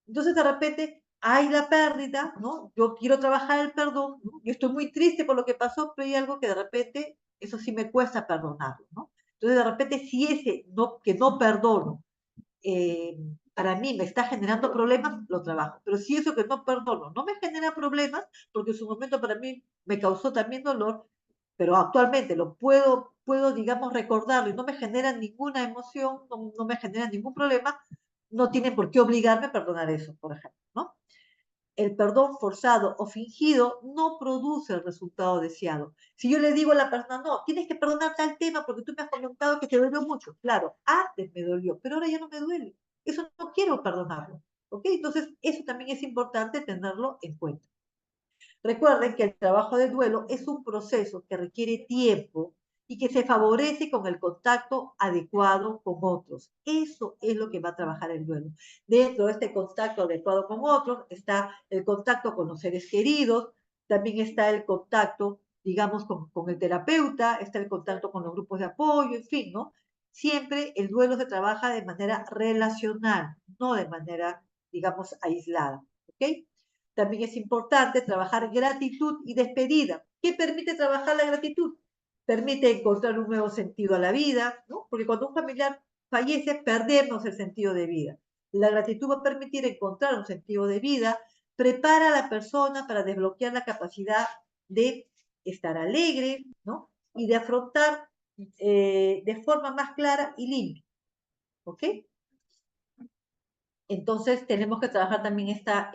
Entonces de repente hay la pérdida, ¿no? Yo quiero trabajar el perdón, ¿no? Yo estoy muy triste por lo que pasó, pero hay algo que de repente, eso sí me cuesta perdonarlo, ¿no? Entonces de repente si ese no, que no perdono, eh, para mí me está generando problemas, lo trabajo. Pero si eso que no perdono no me genera problemas, porque en su momento para mí me causó también dolor, pero actualmente puedo digamos, recordarlo y no me genera ninguna emoción, no me genera ningún problema, no tienen por qué obligarme a perdonar eso, por ejemplo, ¿no? El perdón forzado o fingido no produce el resultado deseado. Si yo le digo a la persona, no, tienes que perdonar tal tema porque tú me has comentado que te dolió mucho. Claro, antes me dolió, pero ahora ya no me duele. Eso no quiero perdonarlo. ¿Ok? Entonces, eso también es importante tenerlo en cuenta. Recuerden que el trabajo de duelo es un proceso que requiere tiempo y que se favorece con el contacto adecuado con otros. Eso es lo que va a trabajar el duelo. Dentro de este contacto adecuado con otros está el contacto con los seres queridos, también está el contacto, digamos, con el terapeuta, está el contacto con los grupos de apoyo, en fin, ¿no? Siempre el duelo se trabaja de manera relacional, no de manera, digamos, aislada. ¿Ok? También es importante trabajar gratitud y despedida. ¿Qué permite trabajar la gratitud? Permite encontrar un nuevo sentido a la vida, ¿no? Porque cuando un familiar fallece, perdemos el sentido de vida. La gratitud va a permitir encontrar un sentido de vida, prepara a la persona para desbloquear la capacidad de estar alegre, ¿no? Y de afrontar de forma más clara y limpia, ¿ok? Entonces tenemos que trabajar también esta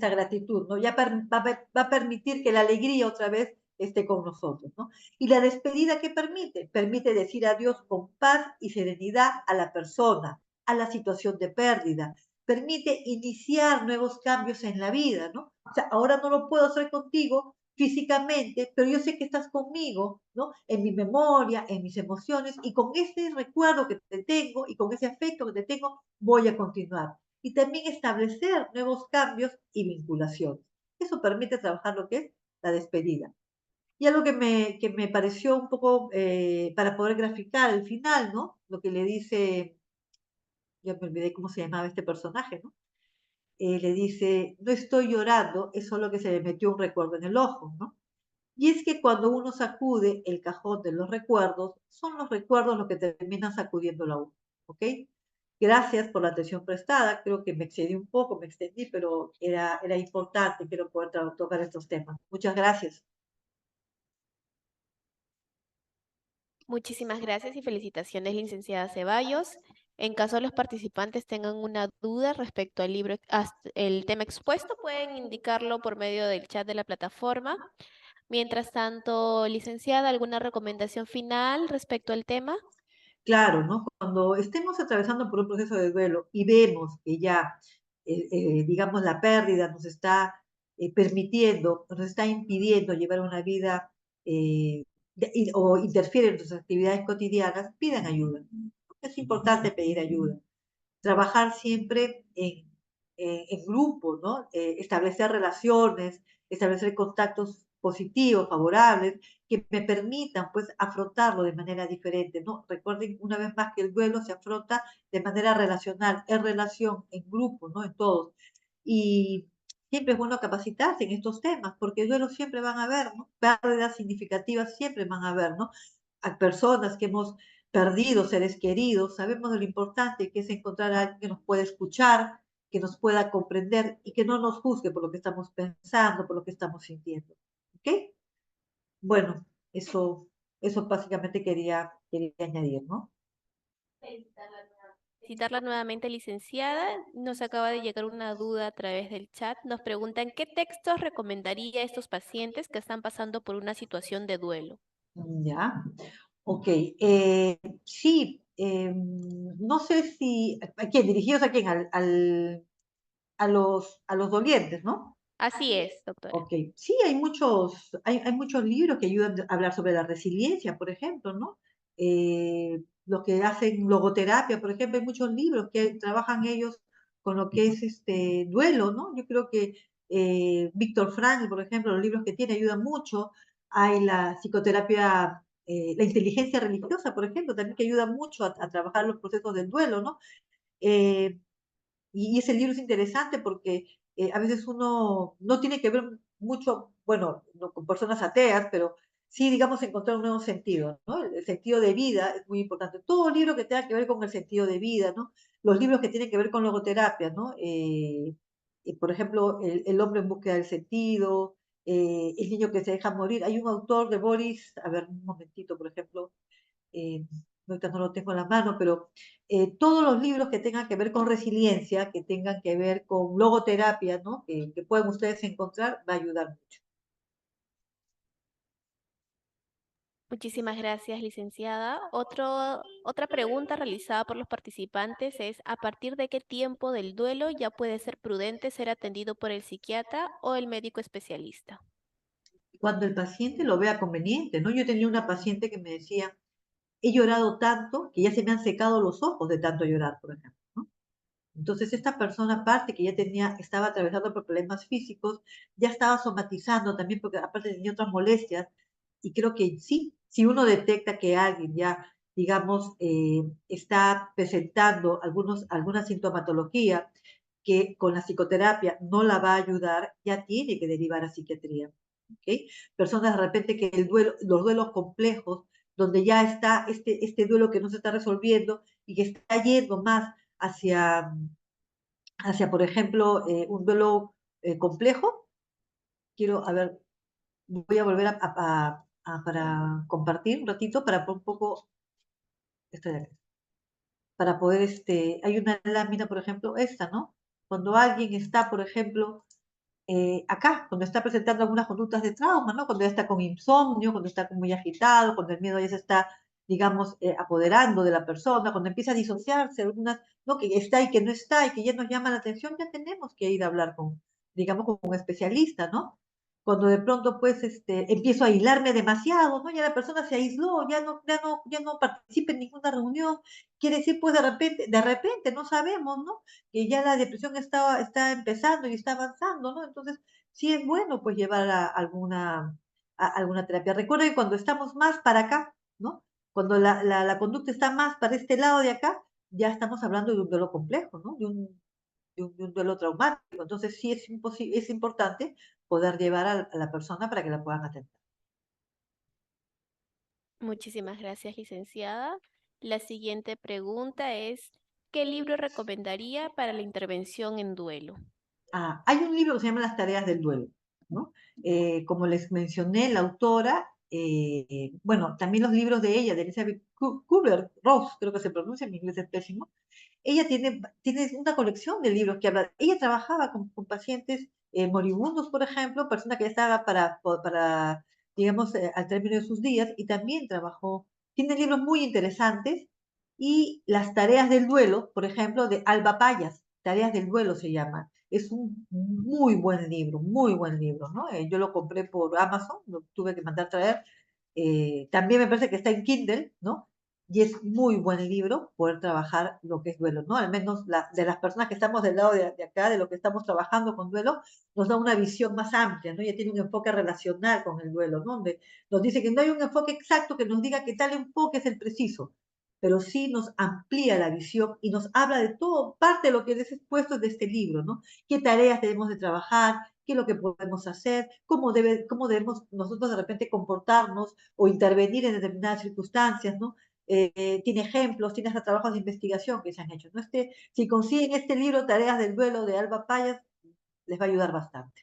gratitud, ¿no? Va a permitir que la alegría otra vez esté con nosotros, ¿no? Y la despedida, ¿qué permite? Permite decir adiós con paz y serenidad a la persona, a la situación de pérdida. Permite iniciar nuevos cambios en la vida, ¿no? O sea, ahora no lo puedo hacer contigo físicamente, pero yo sé que estás conmigo, ¿no? En mi memoria, en mis emociones, y con ese recuerdo que te tengo y con ese afecto que te tengo, voy a continuar y también establecer nuevos cambios y vinculaciones. Eso permite trabajar lo que es la despedida. Y algo que me pareció un poco, para poder graficar el final, ¿no? Lo que le dice, ya me olvidé cómo se llamaba este personaje, ¿no? Le dice, no estoy llorando, es solo que se me metió un recuerdo en el ojo, ¿no? Y es que cuando uno sacude el cajón de los recuerdos, son los recuerdos los que terminan sacudiéndolo a uno, ¿ok? Gracias por la atención prestada. Creo que me excedí un poco, me extendí, pero era importante, quiero poder tocar estos temas. Muchas gracias. Muchísimas gracias y felicitaciones, licenciada Ceballos. En caso los participantes tengan una duda respecto al libro, el tema expuesto, pueden indicarlo por medio del chat de la plataforma. Mientras tanto, licenciada, ¿alguna recomendación final respecto al tema? Claro, ¿no? Cuando estemos atravesando por un proceso de duelo y vemos que ya, digamos, la pérdida nos está permitiendo, nos está impidiendo llevar una vida o interfiere en nuestras actividades cotidianas, pidan ayuda. Es importante pedir ayuda. Trabajar siempre en grupo, ¿no? Establecer relaciones, establecer contactos positivos, favorables, que me permitan, pues, afrontarlo de manera diferente, ¿no? Recuerden una vez más que el duelo se afronta de manera relacional, en relación, en grupo, ¿no? En todos. Y siempre es bueno capacitarse en estos temas, porque duelo siempre van a haber, ¿no? Pérdidas significativas siempre van a haber, ¿no? A personas que hemos perdido seres queridos, sabemos de lo importante que es encontrar a alguien que nos pueda escuchar, que nos pueda comprender y que no nos juzgue por lo que estamos pensando, por lo que estamos sintiendo. ¿Ok? Bueno, eso básicamente quería añadir, ¿no? Citarla nuevamente, licenciada. Nos acaba de llegar una duda a través del chat. Nos preguntan qué textos recomendaría a estos pacientes que están pasando por una situación de duelo. Ya, ok. Sí, no sé si, ¿a quién? Dirigidos a quién, a los dolientes, ¿no? Así es, doctora. Ok, sí, hay muchos libros que ayudan a hablar sobre la resiliencia, por ejemplo, ¿no? Los que hacen logoterapia, por ejemplo, hay muchos libros que trabajan ellos con lo que es este duelo, ¿no? Yo creo que Víctor Frankl, por ejemplo, los libros que tiene ayudan mucho. Hay la psicoterapia, la inteligencia religiosa, por ejemplo, también que ayuda mucho a trabajar los procesos del duelo, ¿no? Eh, y ese libro es interesante porque a veces uno no tiene que ver mucho, bueno, no con personas ateas, pero sí, digamos, encontrar un nuevo sentido, ¿no? El sentido de vida es muy importante. Todo libro que tenga que ver con el sentido de vida, ¿no? Los libros que tienen que ver con logoterapia, ¿no? Por ejemplo, el hombre en búsqueda del sentido, el niño que se deja morir. Hay un autor de Boris, a ver, un momentito, por ejemplo, eh, ahorita no lo tengo en la mano, pero todos los libros que tengan que ver con resiliencia, que tengan que ver con logoterapia, ¿no? Que puedan ustedes encontrar, va a ayudar mucho. Muchísimas gracias, licenciada. Otra pregunta realizada por los participantes es, ¿a partir de qué tiempo del duelo ya puede ser prudente ser atendido por el psiquiatra o el médico especialista? Cuando el paciente lo vea conveniente, ¿no? Yo tenía una paciente que me decía, he llorado tanto que ya se me han secado los ojos de tanto llorar, por ejemplo, ¿no? Entonces, esta persona, aparte que estaba atravesando por problemas físicos, ya estaba somatizando también, porque aparte tenía otras molestias, y creo que sí, si uno detecta que alguien ya, digamos, está presentando alguna sintomatología que con la psicoterapia no la va a ayudar, ya tiene que derivar a psiquiatría. ¿Ok? Personas de repente que los duelos complejos, donde ya está este duelo que no se está resolviendo y que está yendo más hacia, por ejemplo, un duelo complejo. A ver, voy a volver para compartir un ratito, para un poco, esto de acá, para poder, hay una lámina, por ejemplo, esta, ¿no? Cuando alguien está, por ejemplo, acá, cuando está presentando algunas conductas de trauma, ¿no? Cuando ya está con insomnio, cuando está muy agitado, cuando el miedo ya se está, digamos, apoderando de la persona, cuando empieza a disociarse, algunas, ¿no? Que está y que no está y que ya nos llama la atención, ya tenemos que ir a hablar digamos, con un especialista, ¿no? cuando de pronto pues empiezo a aislarme demasiado, ¿no? Ya la persona se aisló, ya no participa en ninguna reunión, quiere decir pues de repente, no sabemos, ¿no? Que ya la depresión está empezando y está avanzando, ¿no? Entonces, sí es bueno pues llevar alguna terapia. Recuerdo que cuando estamos más para acá, ¿no? Cuando la conducta está más para este lado de acá, ya estamos hablando de un duelo complejo, ¿no? De un duelo traumático. Entonces, sí es importante poder llevar a la persona para que la puedan atender. Muchísimas gracias, licenciada. La siguiente pregunta es, ¿qué libro recomendaría para la intervención en duelo? Hay un libro que se llama Las tareas del duelo, ¿no? Como les mencioné, la autora, bueno, también los libros de ella, de Elizabeth Kubler-Ross, creo que se pronuncia, mi inglés es pésimo. Ella tiene una colección de libros que habla. Ella trabajaba con pacientes moribundos, por ejemplo, personas que ya estaban para digamos, al término de sus días, y también trabajó. Tiene libros muy interesantes y Las tareas del duelo, por ejemplo, de Alba Payas, Tareas del duelo se llama. Es un muy buen libro, ¿no? Yo lo compré por Amazon, lo tuve que mandar traer. También me parece que está en Kindle, ¿no? Y es muy buen libro poder trabajar lo que es duelo, ¿no? Al menos de las personas que estamos del lado de acá, de lo que estamos trabajando con duelo, nos da una visión más amplia, ¿no? Ya tiene un enfoque relacional con el duelo, ¿no? Donde nos dice que no hay un enfoque exacto que nos diga que tal enfoque es el preciso, pero sí nos amplía la visión y nos habla de todo, parte de lo que es expuesto de este libro, ¿no? ¿Qué tareas debemos de trabajar? ¿Qué es lo que podemos hacer? ¿Cómo debemos nosotros de repente comportarnos o intervenir en determinadas circunstancias, ¿no? Tiene ejemplos, tiene hasta trabajos de investigación que se han hecho, ¿no? Si consiguen este libro, Tareas del Duelo de Alba Payas, les va a ayudar bastante.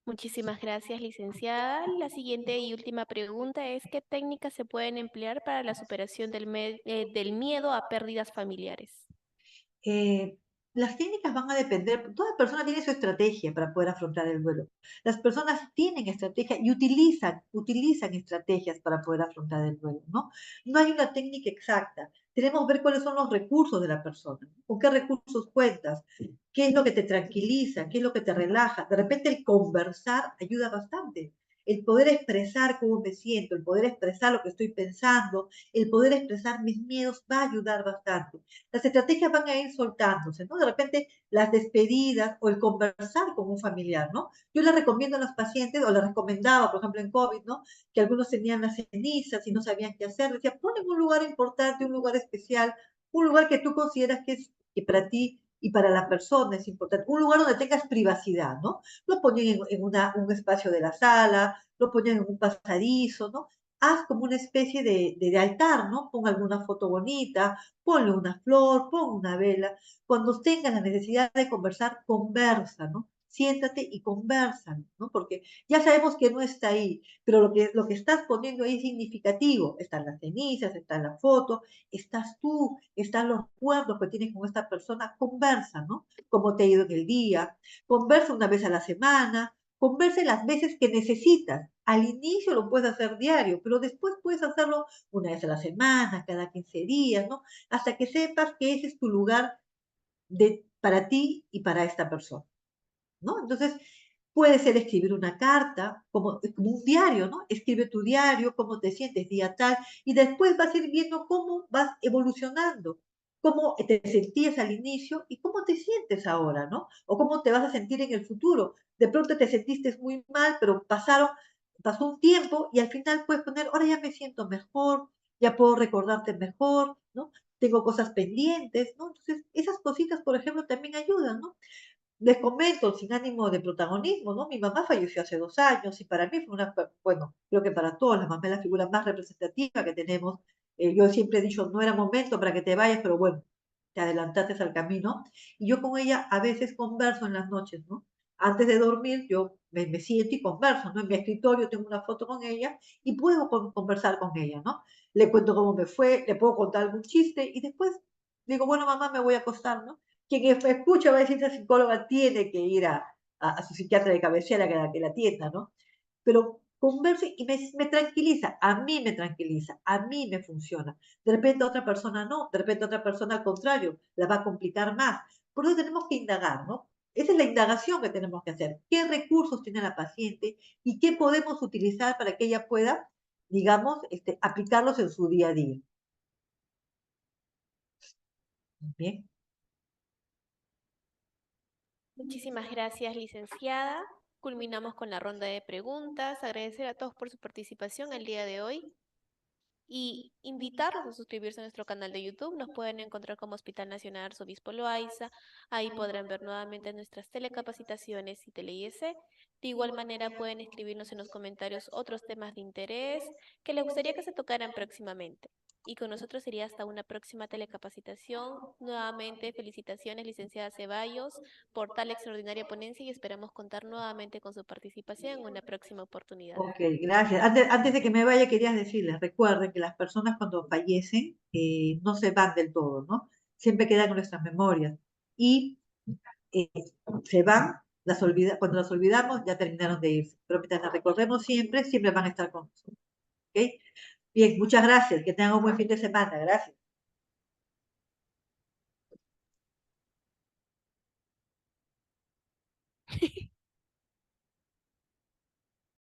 Muchísimas gracias, licenciada. La siguiente y última pregunta es, ¿qué técnicas se pueden emplear para la superación del miedo a pérdidas familiares? Eh, las técnicas van a depender, toda persona tiene su estrategia para poder afrontar el duelo. Las personas tienen estrategia y utilizan estrategias para poder afrontar el duelo, ¿no? No hay una técnica exacta. Tenemos que ver cuáles son los recursos de la persona, con qué recursos cuentas, qué es lo que te tranquiliza, qué es lo que te relaja. De repente el conversar ayuda bastante. El poder expresar cómo me siento, el poder expresar lo que estoy pensando, el poder expresar mis miedos va a ayudar bastante. Las estrategias van a ir soltándose, ¿no? De repente las despedidas o el conversar con un familiar, ¿no? Yo les recomiendo a los pacientes, o les recomendaba, por ejemplo, en COVID, ¿no? Que algunos tenían las cenizas y no sabían qué hacer. Decía, pon en un lugar importante, un lugar especial, un lugar que tú consideras que para ti y para la persona es importante, un lugar donde tengas privacidad, ¿no? Lo ponían en un espacio de la sala, lo ponían en un pasadizo, ¿no? Haz como una especie de altar, ¿no? Pon alguna foto bonita, ponle una flor, pon una vela. Cuando tengas la necesidad de conversar, conversa, ¿no? Siéntate y conversa, ¿no? Porque ya sabemos que no está ahí, pero lo que estás poniendo ahí es significativo. Están las cenizas, está la foto, estás tú, están los recuerdos que tienes con esta persona. Conversa, ¿no? Cómo te ha ido en el día. Conversa una vez a la semana. Converse las veces que necesitas. Al inicio lo puedes hacer diario, pero después puedes hacerlo una vez a la semana, cada 15 días, ¿no? Hasta que sepas que ese es tu lugar para ti y para esta persona, ¿no? Entonces, puede ser escribir una carta, como un diario, ¿no? Escribe tu diario, cómo te sientes día tal, y después vas a ir viendo cómo vas evolucionando, cómo te sentías al inicio y cómo te sientes ahora, ¿no? O cómo te vas a sentir en el futuro. De pronto te sentiste muy mal, pero pasó un tiempo y al final puedes poner, ahora ya me siento mejor, ya puedo recordarte mejor, ¿no? Tengo cosas pendientes, ¿no? Entonces, esas cositas, por ejemplo, también ayudan, ¿no? Les comento, sin ánimo de protagonismo, ¿no? Mi mamá falleció hace 2 años y para mí fue bueno, creo que para todas las mamás es la figura más representativa que tenemos. Yo siempre he dicho, no era momento para que te vayas, pero bueno, te adelantaste al camino. Y yo con ella a veces converso en las noches, ¿no? Antes de dormir, yo me siento y converso, ¿no? En mi escritorio tengo una foto con ella y puedo conversar con ella, ¿no? Le cuento cómo me fue, le puedo contar algún chiste y después digo, bueno, mamá, me voy a acostar, ¿no? Quien me escucha va a decir, esa psicóloga tiene que ir a su psiquiatra de cabecera que la atienda, ¿no? Pero converse y me tranquiliza, a mí me tranquiliza, a mí me funciona. De repente a otra persona no, de repente a otra persona al contrario, la va a complicar más. Por eso tenemos que indagar, ¿no? Esa es la indagación que tenemos que hacer. ¿Qué recursos tiene la paciente y qué podemos utilizar para que ella pueda, digamos, aplicarlos en su día a día? Bien. Muchísimas gracias, licenciada. Culminamos con la ronda de preguntas. Agradecer a todos por su participación el día de hoy y invitarlos a suscribirse a nuestro canal de YouTube. Nos pueden encontrar como Hospital Nacional Arzobispo Loaiza. Ahí podrán ver nuevamente nuestras telecapacitaciones y tele-IS. De igual manera pueden escribirnos en los comentarios otros temas de interés que les gustaría que se tocaran próximamente. Y con nosotros sería hasta una próxima telecapacitación. Nuevamente, felicitaciones, licenciada Ceballos, por tal extraordinaria ponencia y esperamos contar nuevamente con su participación en una próxima oportunidad. Ok, gracias. Antes de que me vaya, quería decirles, recuerden que las personas cuando fallecen no se van del todo, ¿no? Siempre quedan en nuestras memorias. Y eh, se van, cuando las olvidamos ya terminaron de irse. Pero mientras las recordemos siempre, siempre van a estar con nosotros. ¿Ok? Bien, muchas gracias. Que tengan un buen fin de semana. Gracias.